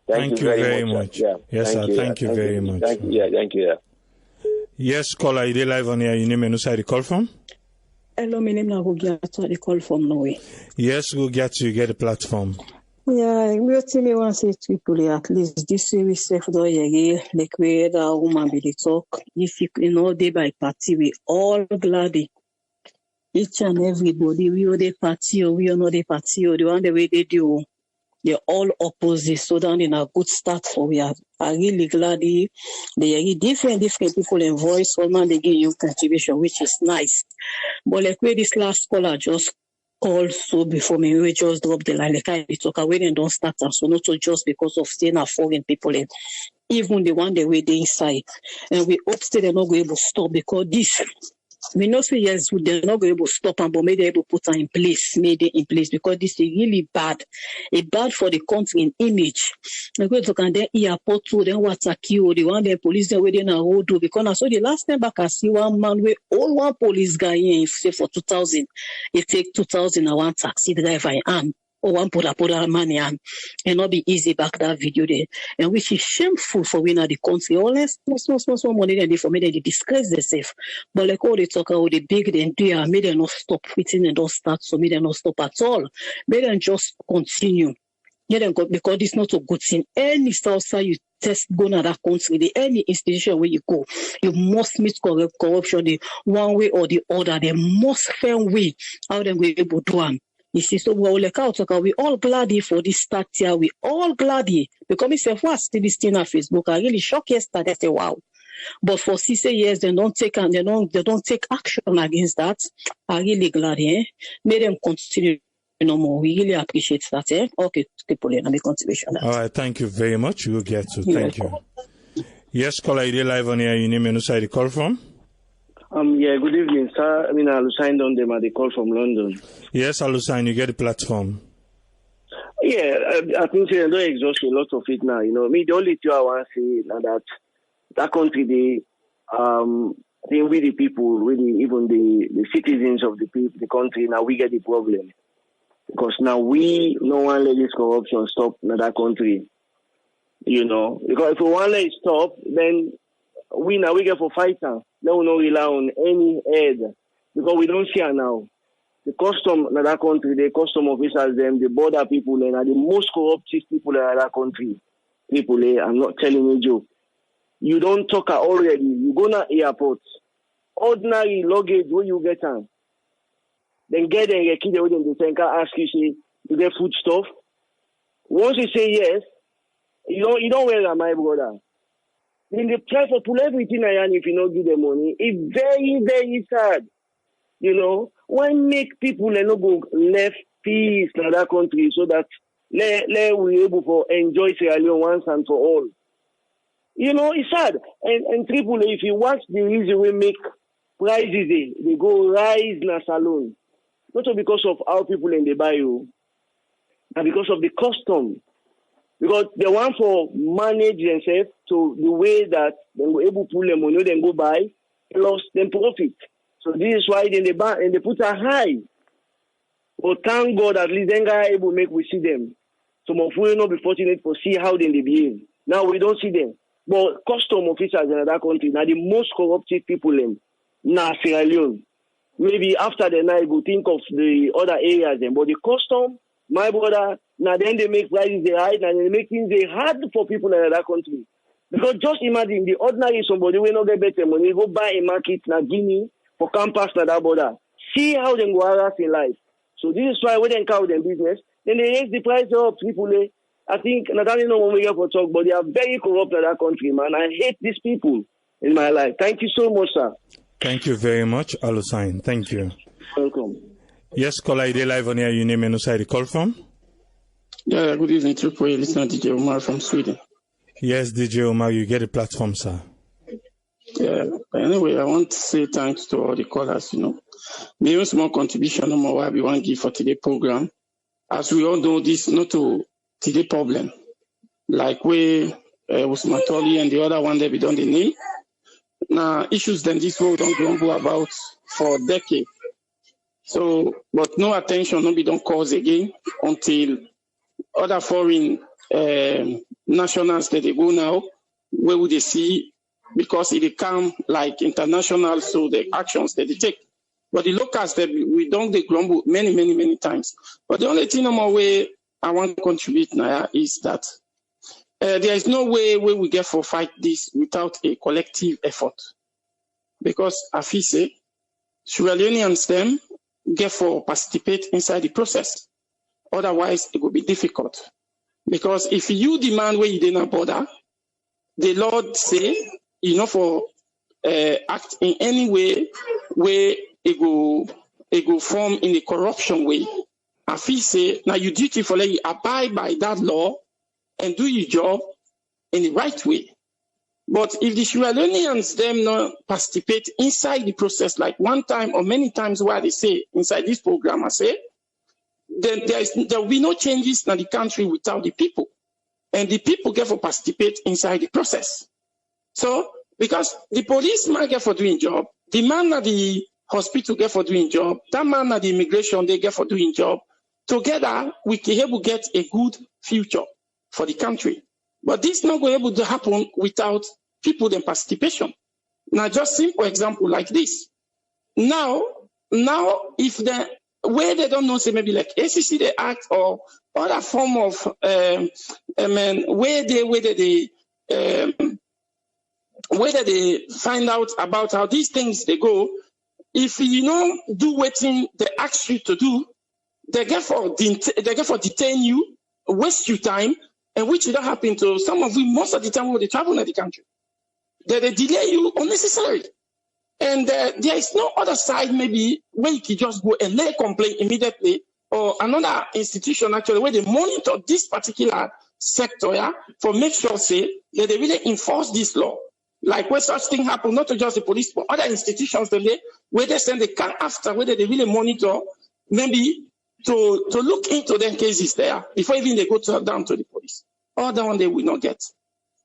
Thank you very much. Yeah. Yes, thank sir. You, thank you very much. Thank you. Yeah, thank you. Yeah. Yes, caller, you live on here. You name and who side you call from? Hello, my name is Rugiato. I call from Norway. Yes, Rugiato, you get the platform. Yeah, we want to say to people at least this way we say for the like we the woman be the talk. If you know day by party, we all glad. Each and everybody, we are the party or we are not the party or the one the way they do. They're all opposite, so down in a good start for we are really glad they are different people in voice, all man they give you contribution, which is nice. But like where this last caller just called so before me, we just drop the line, like I talk away and don't start us, so not so just because of staying our foreign people in, even the one the way they inside. And we hope still they're not going to stop because this. We know say yes, they're not going to stop them, but maybe they're able to put her in place, because this is really bad. It's bad for the country in image. They're going to look at the airport too, then what's a queue, the one the police they're waiting a road to, because I saw the last time back I see one man with all one police guy in, say for 2,000, it take 2,000 and one taxi driver in arm. Or one put money and not be easy back that video there. And which is shameful for we in the country. All less small money than they for me they disgrace themselves. But like all they talk about the big they do, may they not stop quitting and don't start, so may they not stop at all. May they just continue. Yeah, then go, because it's not a good thing. Any outside you test go to that country, any institution where you go, you must meet corruption the one way or the other. They must find way how they will able to do them. You see, so we all glad for this start here. We all glad because myself was still this thing on Facebook. I really shocked yesterday. I say, wow. But for 6 years, they don't take action against that. I really glad May them continue no more. We really appreciate that. Okay, people, let me contribution. All right, thank you very much. You'll get to. Thank you. Yes, caller, you live on here. You name and who side you call from? Yeah, good evening, sir. I mean, I'll sign on them at the call from London. Yes, I'll sign. You get the platform. Yeah, I think I don't exhaust a lot of it now. You know, me, the only thing I want to say now that country, they with the people, really, even the citizens of the country, now we get the problem. Because now we no one let this corruption stop in that country. You know, because if we want to let it stop, then we get for fighter. They will not rely on any aid because we don't see her now. The custom in that country, the custom officers, them, the border people, and are the most corruptive people in that country. People, I'm not telling you a joke. You don't talk already. You go to airport, ordinary luggage where you get on. Then get there, you kid them, they ask you, say, you get food stuff. Once you say yes, you don't wear that, my brother. Then they try to pull everything around if you don't give them money. It's very, very sad. You know, why make people not go left peace in that country so that we able to enjoy Sierra Leone once and for all. You know, it's sad. And Triple, if you watch the reason we make prices, they go rise in a salon. Not because of our people in the bayou, but because of the custom. Because they want to manage themselves to the way that they were able to pull them money, then go buy, plus then profit. So this is why they put a high. But thank God at least then guys able to make we see them. Some of we will not be fortunate to see how they behave. Now we don't see them. But custom officers in that country are the most corruptive people in Sierra Leone. Maybe after the night we'll think of the other areas then. But the custom, my brother, now then they make prices they hide and they make things they hard for people in that country. Because just imagine the ordinary somebody will not get better money, go buy a market na Guinea for campus na that border. See how they go harass in life. So this is why when they count them business, then they raise the price up. People, I think not only know when we get for talk, but they are very corrupt in that country, man. I hate these people in my life. Thank you so much, sir. Thank you very much, Alusain. Thank you. Welcome. Yes, caller, you live on here. You name and who side you call from? Yeah, good evening, Triple. Listener DJ Omar from Sweden. Yes, DJ Omar, you get a platform, sir. Yeah, but anyway, I want to say thanks to all the callers, Maybe a small contribution on what we want to give for today's program. as we all know, this not to the problem. Like we was Matoli and the other one that we don't name. Now issues then this world don't grumble about for decades. So, but no attention, no be don't cause again until other foreign nationals that they go now, where would they see, because it come like international, so the actions that they take. But the locals that we don't they grumble many times. But the only thing no more way I want to contribute now is that there is no way where we get for fight this without a collective effort. Because AFISE, Sierra Leoneans them get for participate inside the process. Otherwise, it will be difficult. Because if you demand where you didn't border, the Lord say, for act in any way where it go form in a corruption way. AFISE, now you dutifully abide by that law and do your job in the right way. But if the Sierra Leoneans them not participate inside the process, like one time or many times where they say inside this program, I say, then there will be no changes in the country without the people. And the people get for participate inside the process. So, because the police man get for doing job, the man at the hospital get for doing job, that man at the immigration, they get for doing job. Together, we can able get a good future for the country. But this not going able to happen without people in participation. Now, just simple example like this. Now, if the where they don't know, say maybe like ACC they act or other form of where they find out about how these things they go. If you do what they ask you to do, they get for detain you, waste your time, and which don't happen to some of you most of the time when they travel in the country. They delay you unnecessarily. And there is no other side maybe where you can just go and lay a complaint immediately, or another institution actually where they monitor this particular sector for make sure say that they really enforce this law. Like where such thing happen, not just the police, but other institutions where they send the car after, where they really monitor maybe to look into their cases there before even they go down to the police. All that one they will not get.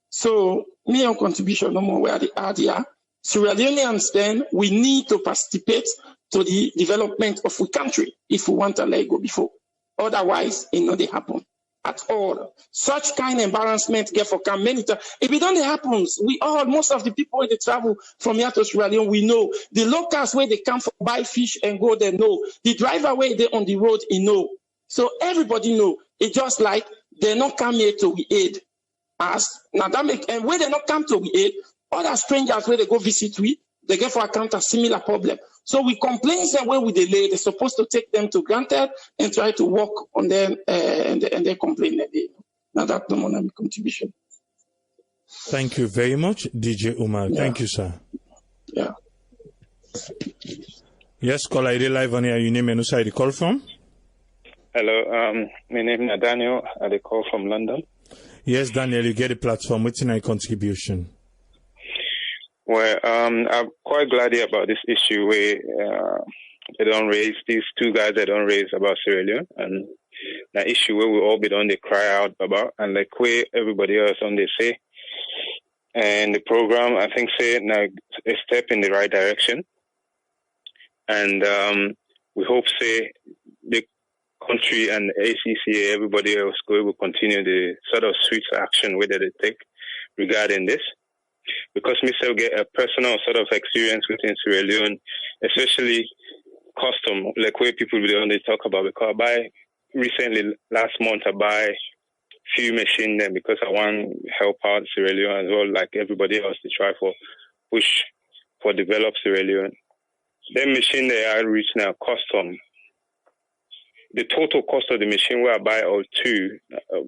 So me on contribution no more where they are there. Sierra Leoneans then we need to participate to the development of the country if we want to let it go before. Otherwise, it not they happen at all. Such kind of embarrassment get for come many times. If it don't happens, most of the people they travel from here to Sierra Leone, we know. The locals where they come for buy fish and go there know. The driver where they on the road, he know. So everybody know. It's just like they not come here to we aid us. Now that make and where they not come to we aid, other strangers where they go visit we, they get for account a similar problem. So we complain them where we delay, they're supposed to take them to granted and try to work on them and they complain that they now that's no more contribution. Thank you very much, DJ Umar. Yeah. Thank you, sir. Yeah. Yes, caller, are live on here. Your name and who side you call from? Hello, my name is Daniel. I call from London. Yes, Daniel, you get a platform. What's your contribution? Well, I'm quite glad about this issue where they don't raise these two guys that don't raise about Sierra Leone and the issue where we all be on they cry out about and like where everybody else on they say. And the program I think say now a step in the right direction. And we hope say the country and the ACC, everybody else will continue the sort of swift action whether they take regarding this. Because myself get a personal sort of experience within Sierra Leone, especially custom, like where people really only talk about. Because recently, last month, I buy few machines there because I want to help out Sierra Leone as well, like everybody else to try for push for develop Sierra Leone. Then machine they are reach now custom. The total cost of the machine where I buy all two,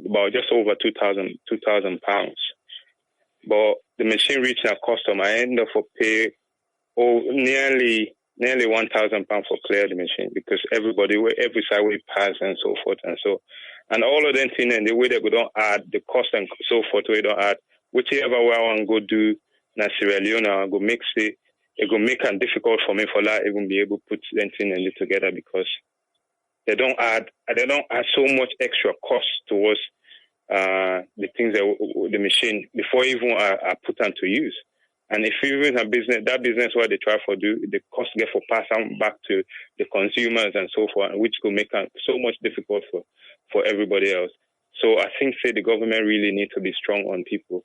about just over 2,000 pounds. But the machine reached a custom, I end up for pay nearly 1,000 pounds for clear the machine because every side we pass and so forth and so. And all of them things and the way that we don't add the cost and so forth, we don't add whichever way I want to go do na Sierra Leone, I go mix it go make it difficult for me for that even be able to put them things and it together because they don't add so much extra cost towards the things the machine before even are put into use. And if you even have that business what they try to do, the cost get for pass on back to the consumers and so forth, which could make it so much difficult for everybody else. So I think the government really need to be strong on people,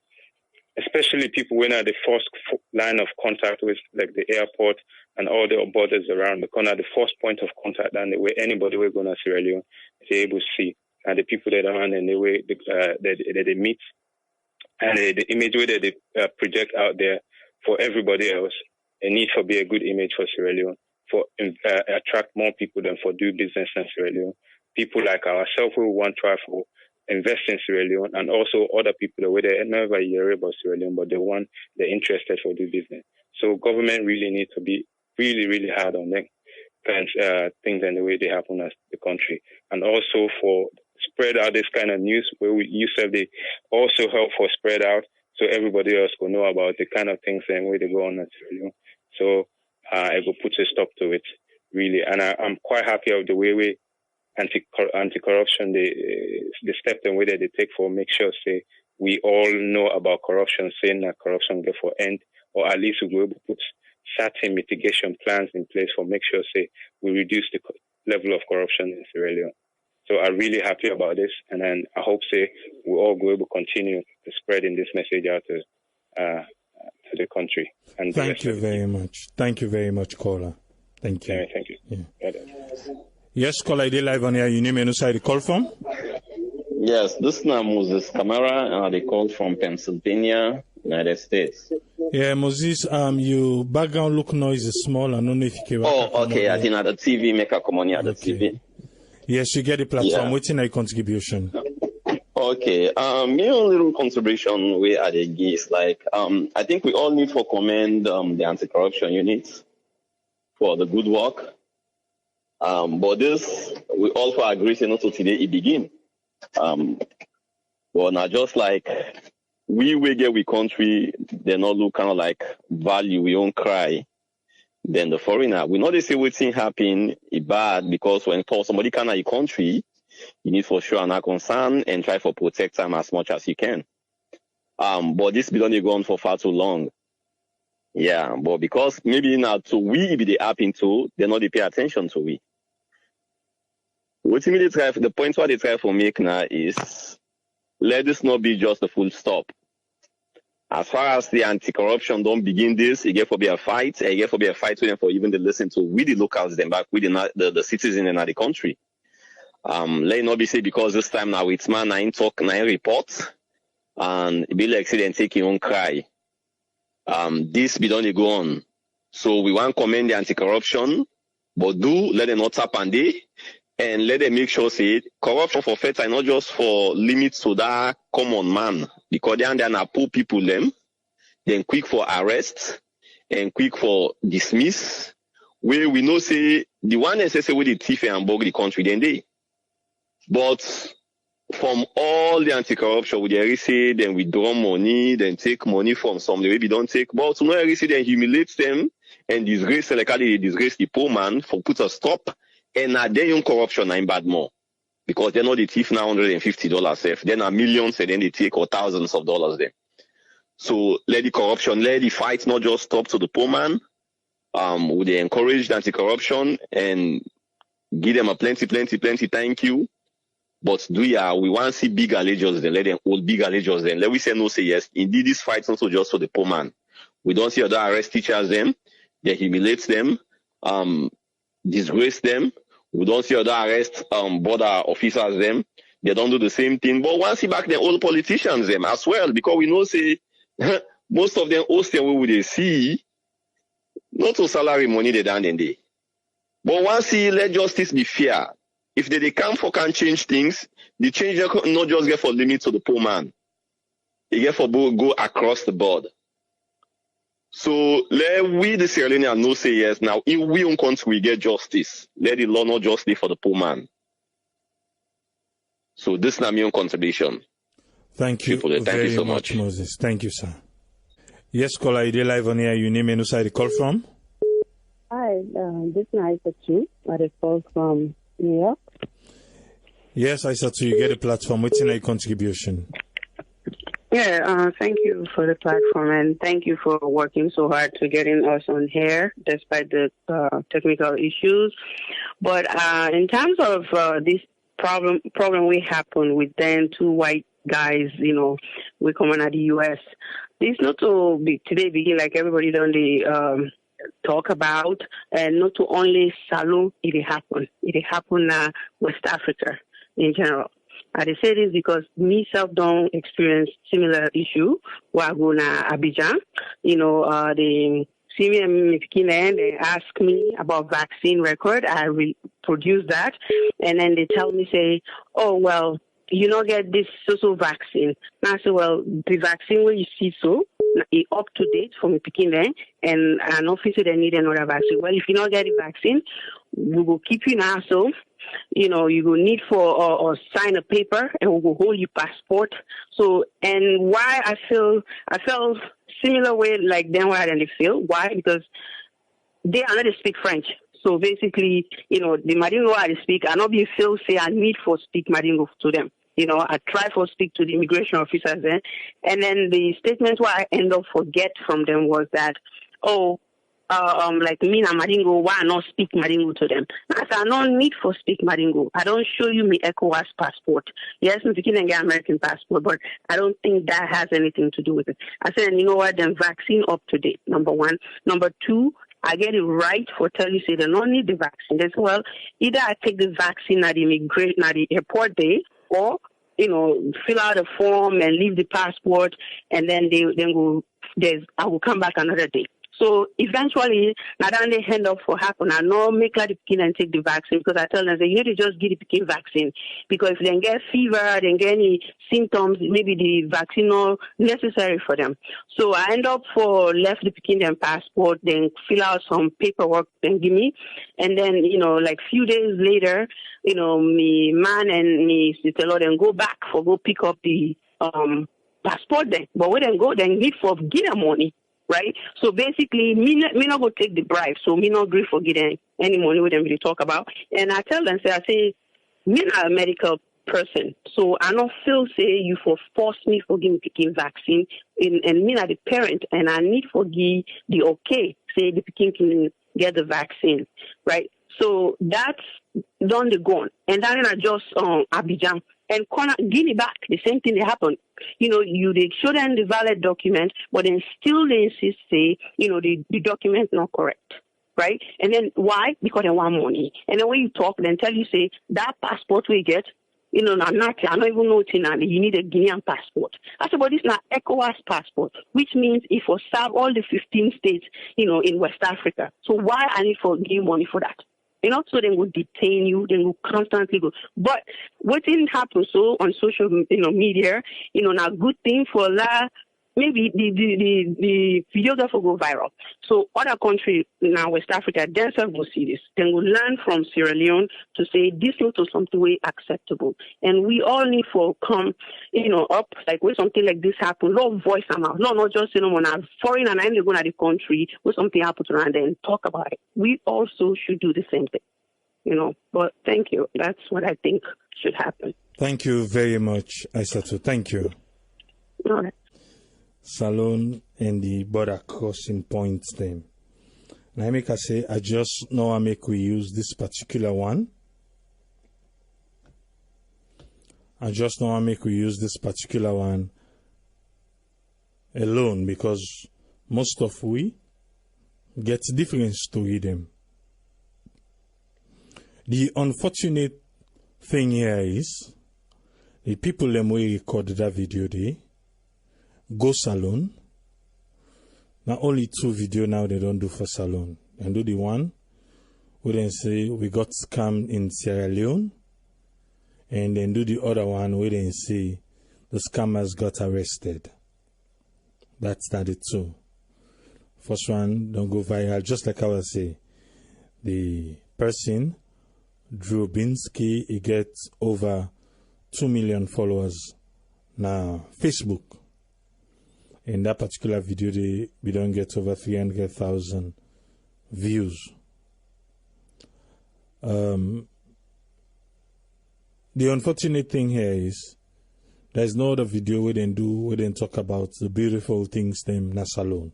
especially people when are the first line of contact with, like the airport and all the borders around the corner, the first point of contact and the way anybody will go to Sierra Leone is able to see, and the people that are and the way that they meet, and the image way that they project out there for everybody else. It needs to be a good image for Sierra Leone, for attract more people than for do business in Sierra Leone. People like ourselves who want to try for invest in Sierra Leone, and also other people that they never hear about Sierra Leone, but they're interested for do business. So government really need to be really, really hard on them things and the way they happen as the country, and also for spread out this kind of news where you said they also help for spread out so everybody else will know about the kind of things and where they go on at Sierra Leone. So it will put a stop to it really, and I'm quite happy of the way anti-corruption, the step and way that they take for make sure say we all know about corruption, saying that corruption get for end, or at least we will put certain mitigation plans in place for make sure say we reduce the level of corruption in Sierra Leone. So I'm really happy about this, and then I hope say we all go able to continue to spreading this message out to the country. And thank you very much. Thank you very much, caller. Thank you. Yeah, thank you. Yeah. Yes, caller, I did live on here. You name and who the call from? Yes, this is Moses Camara, and I call from Pennsylvania, United States. Yeah, Moses, your background look noise is small. I don't know if you can. Oh, okay. I think at the TV, make a come on here at the TV. Yes, you get the platform. What's in a contribution? Okay. Me own little contribution we at the geese. Like, I think we all need to commend the anti-corruption units for the good work. But this, we also agree, not to today it begin. Well, now just like we get we country, they not look kind of like value, we don't cry. Then the foreigner, we know they say what thing happen is bad because when somebody can a country, you need for sure not concern and try for protect them as much as you can. But this be only gone for far too long. Yeah, but because maybe now to we be the happen to, they not they pay attention to we. The point what they try for make now is let this not be just a full stop. As far as the anti-corruption don't begin this, it get for be a fight. It get for be a fight with them for even to listen to with the locals them back with the citizens in the country. Let it not be said because this time now it's man 9 talk 9 report and it be like say then take your own cry. This be done go on. So we want to commend the anti-corruption, but do let them not tap on day and let them make sure say corruption for faith and not just for limits to that common man. Because they are poor people them, then quick for arrest and quick for dismiss. Where we know say the one that says with the thief and bug the country then they. But from all the anti-corruption, we already say then withdraw money, then take money from some the way we don't take. But to know already say then humiliate them and disgrace like they disgrace the poor man for put a stop. And now they own corruption in bad more. Because they know the thief now $150 safe. Then are millions and then they take or thousands of dollars there. So let the corruption, let the fight not just stop to the poor man. Would they encourage the anti-corruption and give them a plenty thank you. But we want to see bigger allegiance then. Let them hold bigger allegiance then. Let we say no, say yes. Indeed, this fight also just for the poor man. We don't see other arrest teachers them. They humiliate them, disgrace them. We don't see other arrest border officers them. They don't do the same thing. But once see back the old politicians them as well, because we know say most of them host them where they see not to salary money they done in day. But once see let justice be fair. If they can change things, the change not just get for limit to the poor man. It get for go across the board. So let we the Sierra Leoneans know say yes. Now if we own country we get justice, let the law not just be for the poor man. So this is my own contribution. Thank you very so much, Moses. Thank you, sir. Yes, caller, you live on here. You name and who side the call from? Hi, this is Aisha Chu. I call from New York. Yes, I said to you get a platform. What's in a contribution? Yeah, thank you for the platform, and thank you for working so hard to getting us on here despite the technical issues. But in terms of this problem we happen with them two white guys, we come out of the U.S. This not to be today begin like everybody done the talk about, and not to only Salone it happen. It happen West Africa in general. I say this because myself don't experience similar issue. Where I go na Abidjan, they see me and they ask me about vaccine record. I produce that, and then they tell me, say, oh, well, you don't get this social vaccine. And I say, well, the vaccine where you see so, is up to date for me picking there, and an officer they need another vaccine. Well, if you don't get the vaccine, we will keep you now. So, you will need for or sign a paper, and we will hold your passport. So, and why I felt similar way like them why they feel. Why? Because they are not speak French. So basically, the Madingo I speak, I not be feel say I need for speak Madingo to them. I try for speak to the immigration officers there, and then the statement what I end up forget from them was that, like me and Madingo, why I not speak Madingo to them? I said, I don't need for speak Madingo. I don't show you me ECOWAS passport. Yes, I'm speaking and get American passport, but I don't think that has anything to do with it. I said, and you know what? Then vaccine up to date. Number one. Number two, I get it right for tell you say they don't need the vaccine. They say, well, either I take the vaccine at the airport day, or fill out a form and leave the passport, and then I will come back another day. So eventually, not only end up for happen, I know make like the pikin and take the vaccine, because I tell them, you need to just get the pikin vaccine, because if they get fever, they get any symptoms, maybe the vaccine not necessary for them. So I end up for left the pikin and passport, then fill out some paperwork, then give me, and then like few days later, me man and me sister then go back for go pick up the passport then, but when they go, then need for give them money. Right? So basically, me not go take the bribe, so me not agree for getting any money with them really talk about. And I tell them, me not a medical person, so I don't feel say you for force me for getting picking vaccine, and me not the parent, and I need for give the okay, say the picking can get the vaccine, right? So that's done the gone, and then I just Abidjan. And Guinea back, the same thing that happened. They show them the valid document, but then still they insist say, the document not correct, right? And then why? Because they want money. And then when you talk, then tell you say that passport we get, I don't even know you need a Guinean passport. I said, but it's not ECOWAS passport, which means it will serve all the 15 states, in West Africa. So why I need for give money for that? So they will detain you, they will constantly go. But what didn't happen so on social, media, now good thing for maybe the videographer go viral. So other countries now, West Africa, themselves will see this. Then will learn from Sierra Leone to say this is something way acceptable. And we all need for come, up, like when something like this happen, no voice them out. No, not just, when I'm foreign and I'm going to the country, when something happens around there and talk about it. We also should do the same thing, But thank you. That's what I think should happen. Thank you very much, Aissatou. Thank you. All right. Salone and the border crossing points them. Now I say I just know I make we use this particular one. I just know I make we use this particular one alone, because most of we get different story them. The unfortunate thing here is the people them we record that video they go Salone. Not only 2 video now they don't do for Salone. And do the one we then say we got scammed in Sierra Leone, and then do the other one we then say the scammers got arrested. That's not the 2. First one don't go viral, just like I was say. The person Drew Binsky, he gets over 2 million followers now Facebook. In that particular video, we don't get over 300,000 views. the unfortunate thing here is there's no other video we didn't do, we didn't talk about the beautiful things them na salon.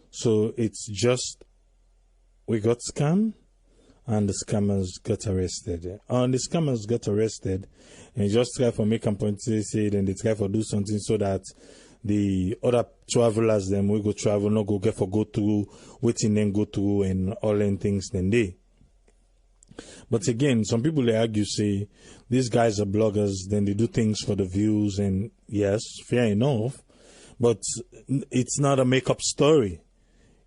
So it's just we got scammed and the scammers got arrested. And the scammers got arrested and just try for make a point to say then they try for do something so that the other travelers them we go travel not go get for go through waiting then go through and all them things then they. But again, some people they argue say these guys are bloggers, then they do things for the views, and yes, fair enough, but it's not a make-up story.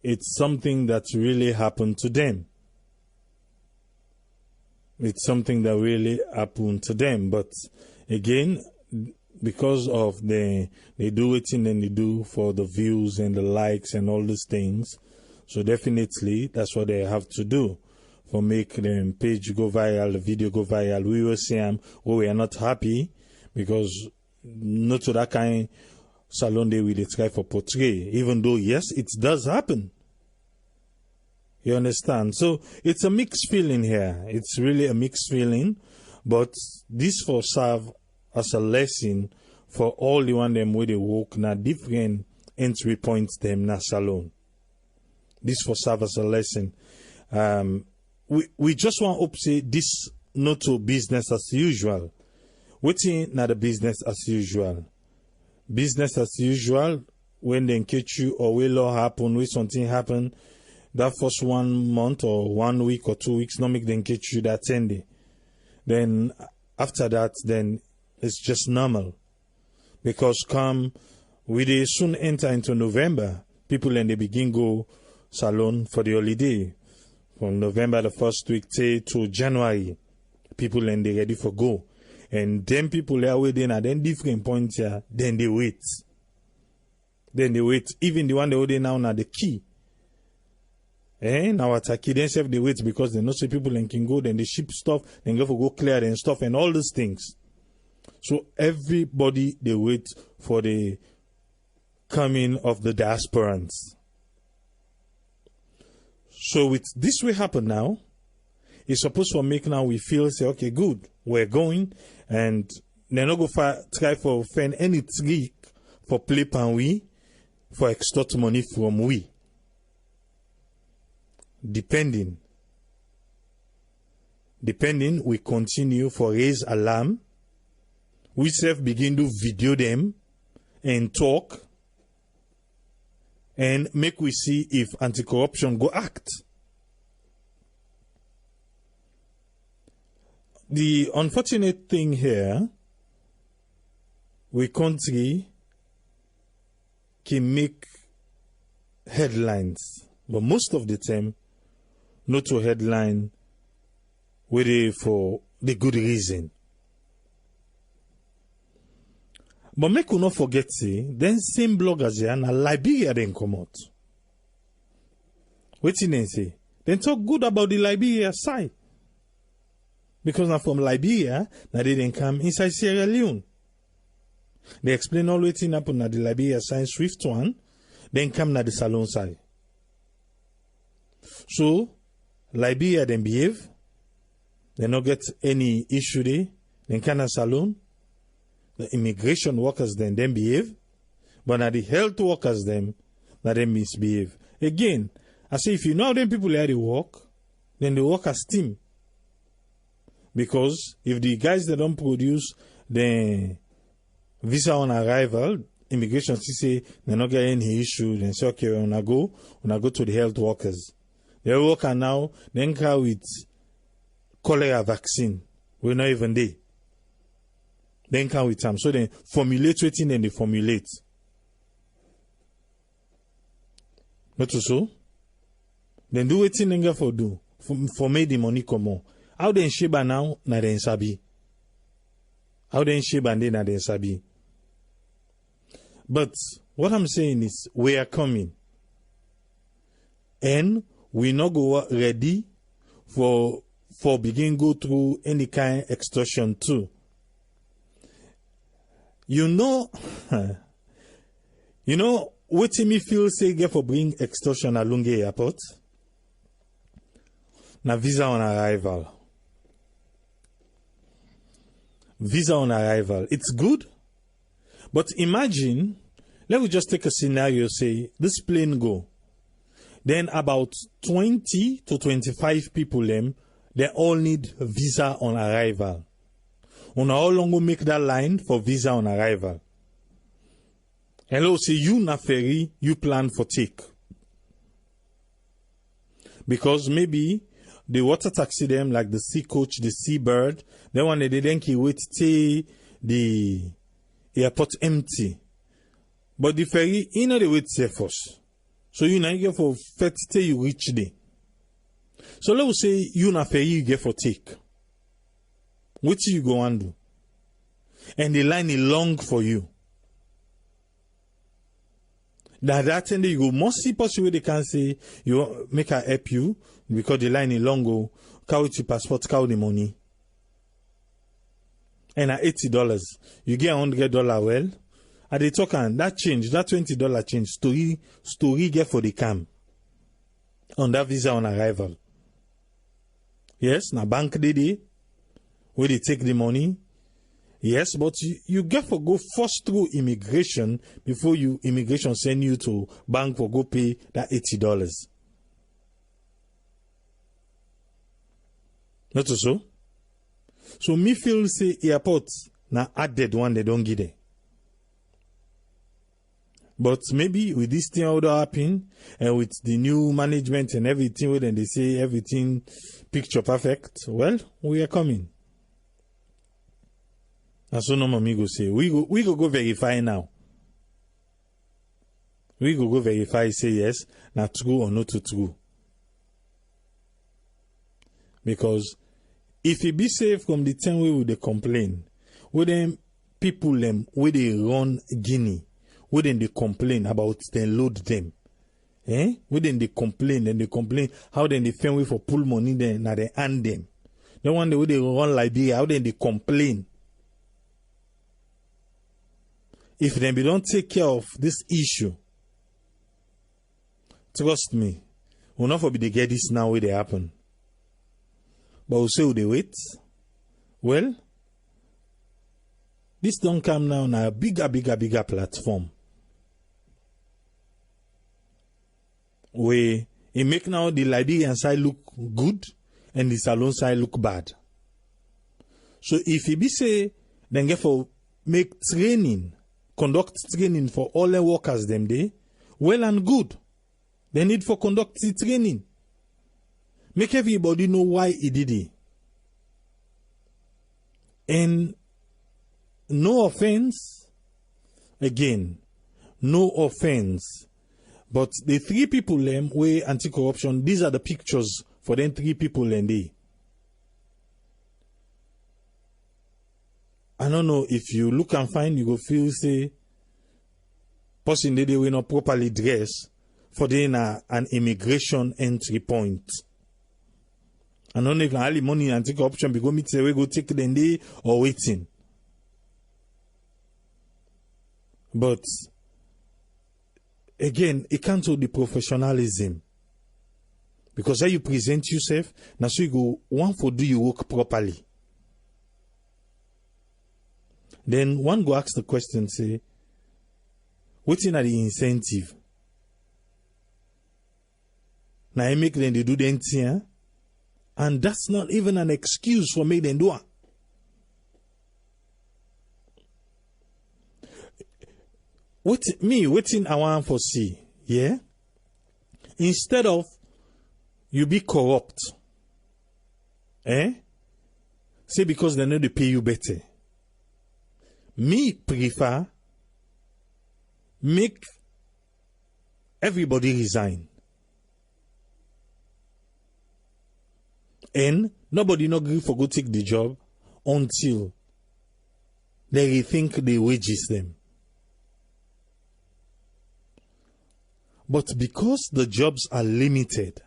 It's something that really happened to them. It's something that really happened to them. But again, because of they do it and then they do for the views and the likes and all these things, so definitely that's what they have to do. For make the page go viral, the video go viral. We will say, we are not happy because not to that kind salon they will try for portray. Even though, yes, it does happen. You understand? So it's a mixed feeling here. It's really a mixed feeling. But this for serve as a lesson for all the one them where they work na different entry points them na salon. This for serve as a lesson. We just want to say this not to business as usual. Waiting not the business as usual. Business as usual, when they catch you or will happen, when something happen, that first 1 month or 1 week or 2 weeks, not make them catch you that 10 day. Then after that, then it's just normal. Because we they soon enter into November, people and they begin go salon for the holiday. From November the first week to January, people and they ready for go. And then people are waiting at then different points here, then they wait. Then they wait. Even the one they holding now the key. Now at a key, then self they wait because they know say people and can go, then they ship stuff, then go for go clear and stuff and all these things. So everybody they wait for the coming of the diasporans. So with this will happen now, it's supposed to make now we feel say, okay, good, we're going, and they're not going to try for find any trick for play pan we, for extort money from we. Depending, we continue for raise alarm. We self begin to video them and talk. And make we see if anti-corruption go act. The unfortunate thing here, we country can make headlines, but most of the time, not to headline with it for the good reason. But make you not forget, say, then same bloggers here, na Liberia then come out. What they say? Then talk good about the Liberia side. Because now from Liberia, now they didn't come inside Sierra Leone. They explain all what happened at the Liberia side, Swift one, then come na the salon side. So, Liberia then behave, they not get any issue there, then come na salon. The immigration workers then behave, but now the health workers then misbehave. Again, I say if you know how them people are to work, then they work as team. Because if the guys that don't produce the visa on arrival, immigration say they not get any issue, then say okay, when I go to the health workers. The worker now then come with cholera vaccine. We're not even there. Then come with them. So then formulate waiting and they formulate. Not so? Then do waiting and go for do. For make the money come on. How then sheba now na den sabi? How then sheba na den sabi? But what I'm saying is we are coming. And we not go ready for begin go through any kind of extortion too. You know, what me feel say get for bring extortion along the airport? Na visa on arrival. visa on arrival. It's good. But imagine, let me just take a scenario, say this plane go. Then about 20 to 25 people, they all need visa on arrival. On how long will make that line for visa on arrival? Hello, say you na ferry, you plan for take. Because maybe the water taxi them, like the sea coach, the seabird, then when they didn't wait till the airport empty. But the ferry, you know, they wait safe first. So you na get for fet till you reach there. So let's say you na ferry you get for take. What you go and do? And the line is long for you. That time you go mostly possible they can say you make her help you because the line is long go carry your passport, carry the money. And at $80, you get $100 well. At the token, that change, that $20 change, story get for the cam. On that visa on arrival. Yes, na bank did where they take the money. Yes, but you get for go first through immigration before immigration send you to bank for go pay that $80. Not so? So me feel say airport na added one they don't get it. But maybe with this thing all happen and with the new management and everything, when they say everything picture perfect, well, we are coming. That's what no amigo say. We go verify now. We go verify, say yes, not true or not true. Because if it be safe from the time we would complain, with them people them where they run Guinea, where then they complain about they load them. Where then they complain how then they find way for pull money then now they hand them. The one the way they run Liberia, how then they complain. If they don't take care of this issue, trust me, we'll not forbid they get this now where they happen. But we'll say they wait. Well, this don't come now on a bigger platform. Where it make now the Liberian side look good and the Salon side look bad. So if it be say, then get for make conduct training for all the workers them day, well and good. They need for conduct the training. Make everybody know why he did it. And no offense, again, no offense, but the three people them way anti-corruption, these are the pictures for them three people and they. I don't know if you look and find, you go feel say, person they will not properly dress for then an immigration entry point. I don't know if all the money anti-corruption because me say we go take them day or waiting. But again, it can't hold the professionalism. Because how you present yourself, now so you go one for do you work properly. Then one go ask the question, say, what's in the incentive? Now I make them they do the thing, and that's not even an excuse for make them do it. Waiting I want for see, yeah? Instead of you be corrupt, say because they know they pay you better. Me prefer make everybody resign. And nobody not agree for go take the job until they rethink the wages them. But because the jobs are limited,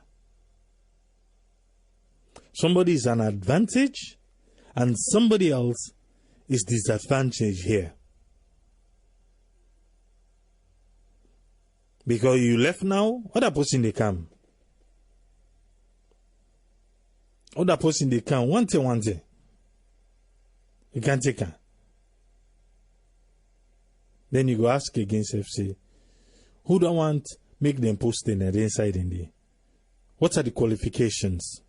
somebody is an advantage and somebody else is disadvantaged here. Because you left now, other person they come. Other person they come, one day. You can't take her. Then you go ask against FC. Who don't want make them post in the inside in there? What are the qualifications?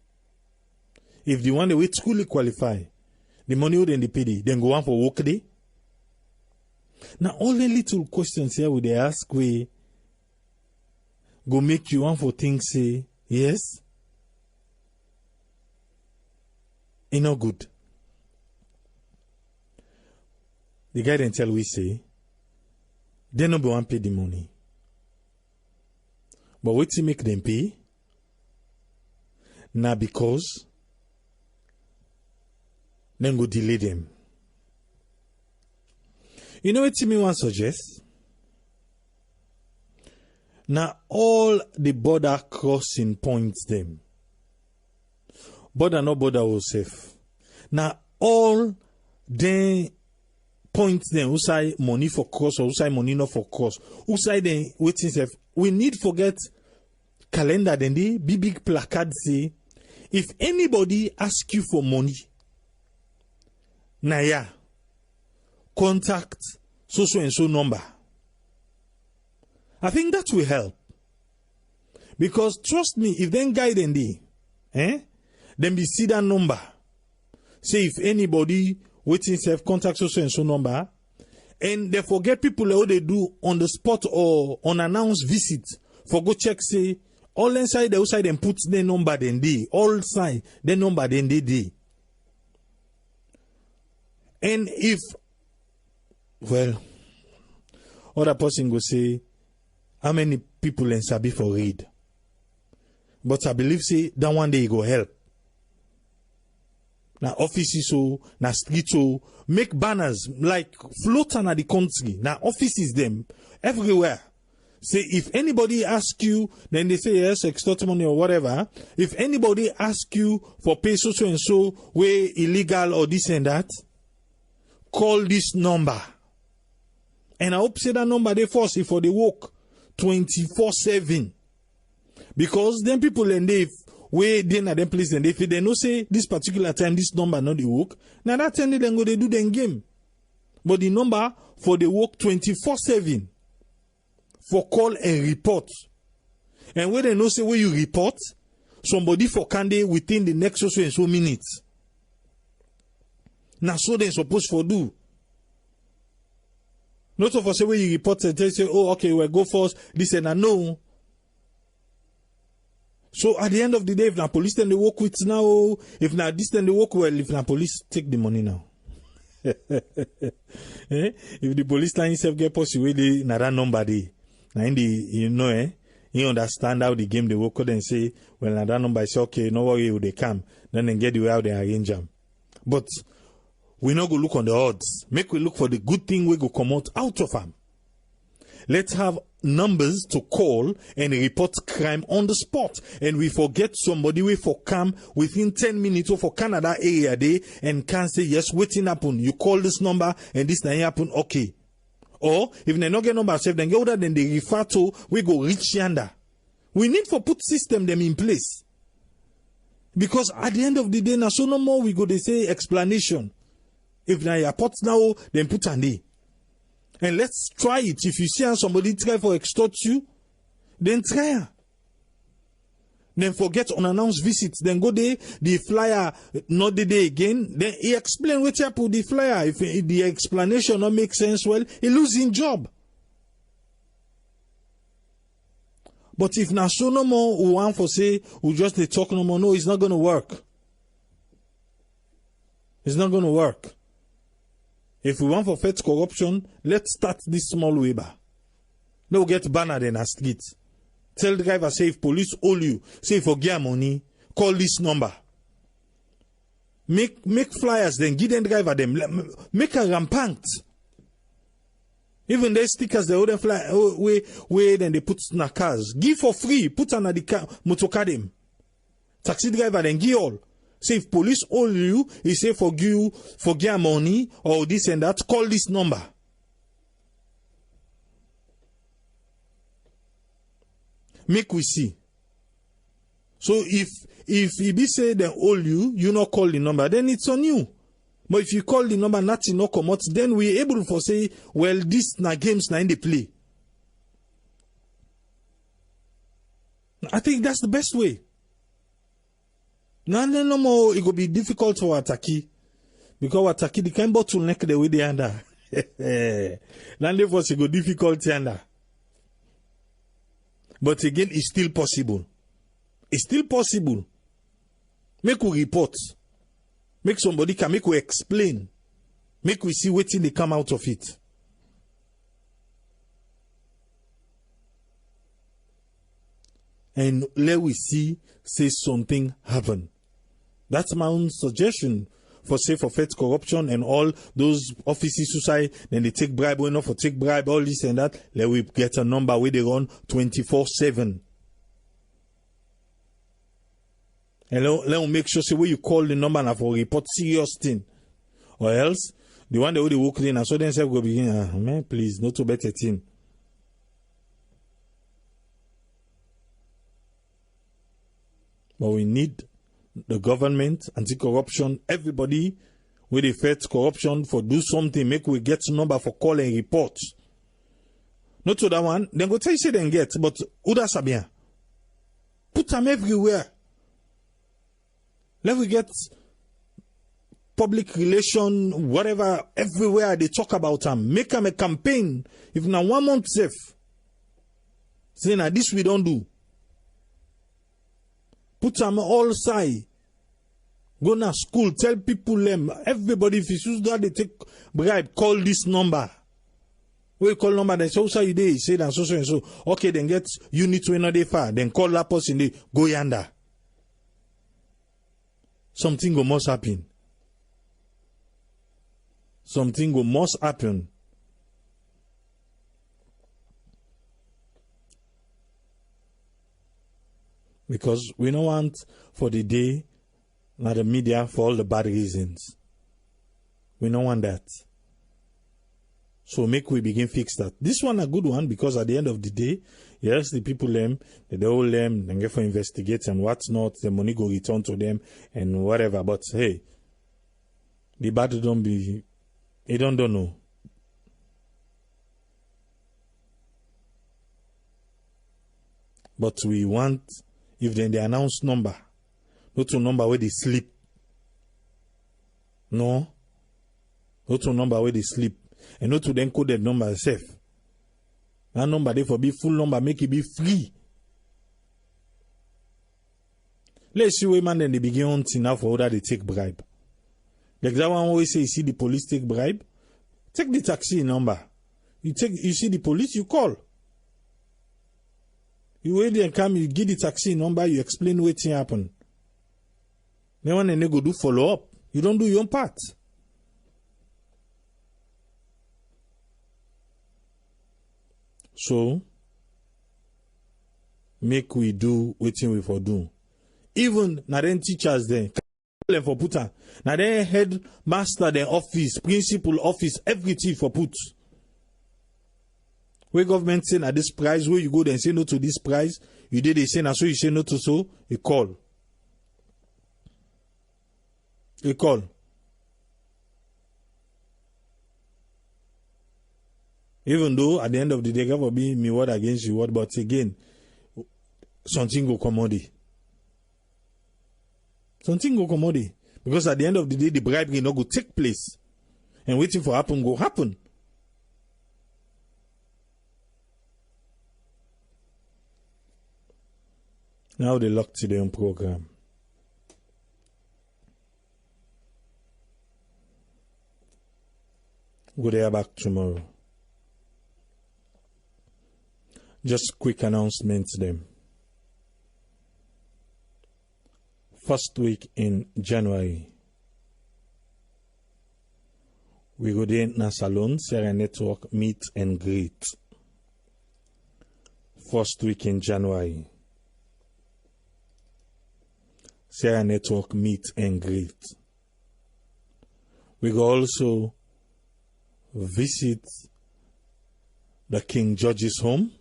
If the one that we truly qualify, the money would then pay, then go on for work day. Now all the little questions here would they ask we go make you want for things say yes. It's not good. The guy then tell we say they no be want pay the money. But what to make them pay? Now because then go delay them. You know what me want suggest? Now all the border crossing points them. Border no border will safe. Now all the points them who say money for cross or who say money not for cross. Who say then waiting safe. We need forget calendar then the big placard say if anybody ask you for money, now yeah, contact so and so number. I think that will help. Because trust me, if then guide them then we see that number. Say if anybody waiting self contact so and so number, and they forget people how they do on the spot or unannounced visit for go check say all inside the outside and put the number then they all side the number then they. And if well other person go say how many people in Sabi for read. But I believe say that one day it go help. Now offices so, now streets so, make banners like float on the country. Now offices them everywhere. Say if anybody ask you, then they say yes, extort money or whatever. If anybody ask you for pay so and so, way illegal or this and that, call this number. And I hope say that number they force if for the work 24/7. Because then people and they where they na them place and if they know say this particular time this number not the work, now that time they go they do them game. But the number for the work 24/7 for call and report. And when they know say where you report, somebody for Kande within the next so and so minutes. Now so they supposed for do. Not of us say where you report and they say, oh okay, we'll go first, this and I know. So at the end of the day, if the police then they work with now, if not this then they work well, if the police take the money now. If the police line itself get possible, they na that number they. Now in the you understand how the game they work and say, well na that number say okay, no worry, they come, then they get the way how they arrange them. But we not go look on the odds. Make we look for the good thing we go come out of them. Let's have numbers to call and report crime on the spot. And we forget somebody we for come within 10 minutes or for Canada area day and can say, yes, waiting happen. You call this number and this thing happen, okay. Or if they not get number safe, then go there, then they refer to, we go reach yonder. We need for put system them in place. Because at the end of the day, now so no more we go, they say explanation. If na your pot now, then put an day. And let's try it. If you see somebody try for extort you, then try. Then forget unannounced visits. Then go there, the flyer not the day again. Then he explain what happened with the flyer. If the explanation not make sense, well, he losing job. But if na so no more, we want for say, we just they talk no more. No, it's not going to work. It's not going to work. If we want for fight corruption, let's start this small waiver. No get banner in a street. Tell the driver, say if police hold you, say forget money, call this number. Make flyers, then give them driver them. Make a rampant. Even the stickers, the other fly way then they put in a cars. Give for free, put on the car, motorcar them. Taxi driver then give all. Say if police hold you, he say forget money or this and that, call this number. Make we see. So if he be say they hold you, you not call the number, then it's on you. But if you call the number, nothing no come out, then we're able to say, well, this na games na in the play. I think that's the best way. No more, it will be difficult for Ataki. Because Ataki, the kind bottleneck the way they under. None of us, it go difficult under. But again, it's still possible. It's still possible. Make we report. Make somebody can make we explain. Make we see what thing they come out of it. And let we see, say something happen. That's my own suggestion for say for faith corruption and all those offices suicide, then they take bribe, we not for take bribe, all this and that. Let we get a number where they run 24/7. And let me make sure say where you call the number and for report serious thing. Or else the one that will walk in and so then say go begin, man, please, not to better thing. But we need the government, anti-corruption, everybody with the fight corruption for do something, make we get number for call and report. Not to that one, then go tell you say then get, but Uda Sabien. Put them everywhere. Let we get public relation, whatever, everywhere they talk about them. Make them a campaign. If now 1 month safe, say now this we don't do. Put them all side. Go to school, tell people them, everybody, if you that they take bribe, call this number. We call number, then say, so you day, say that so and so. Okay, then get unit to another far, then call that person, they go yonder. Something go must happen. Something go must happen. Because we don't want for the day, not the media, for all the bad reasons. We don't want that. So make we begin fix that. This one a good one because at the end of the day, yes, the people them, they all them, they get for investigate and what's not, the money go return to them and whatever. But hey, the bad don't be, they don't know. But we want, if then they announce number, not to number where they sleep. No. Not to number where they sleep. And not to then code the number itself. That number they for be full number, make it be free. Let's see where man then they begin hunting now for order they take bribe. Like that one always say you see the police take bribe. Take the taxi number. You see the police, you call. You wait and come, you give the taxi number, you explain what happened. Then when they go do follow up, you don't do your own part. So, make we do what we for do. Even na then teachers then, for put na then head master then office, principal office, everything for put. Where government say na this price, where you go then say no to this price, you did they say na so you say no to so, you call. You call. Even though at the end of the day, God will be me word against you word, but again, something go commodity. Something go commodity. Because at the end of the day, the bribe will not go take place. And waiting for happen go happen. Now they lock to their own program. Go there back tomorrow. Just quick announcements them. First week in January, we go there in a salon, Sarah Network meet and greet. First week in January, Sarah Network meet and greet. We go also visit the King George's home.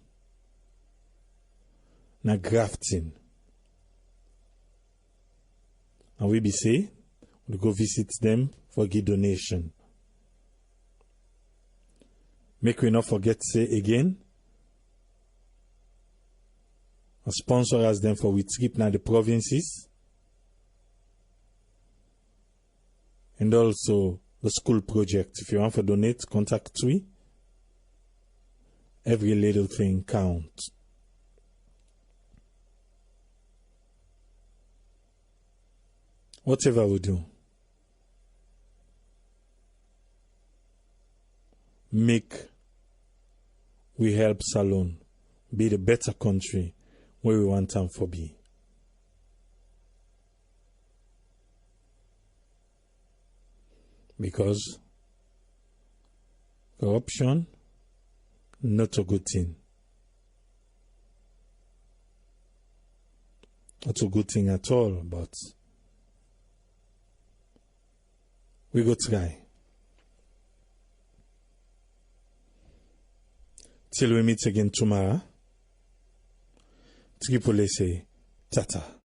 Na Grafton. And we be say, we go visit them for give donation. Make we not forget say again, a sponsor as them for we trip now the provinces and also the school project. If you want to donate, contact we. Every little thing counts. Whatever we do, make we help Salone be the better country where we want them to be. Because corruption, not a good thing. Not a good thing at all, but we go try. Till we meet again tomorrow, Tripoli say, tata.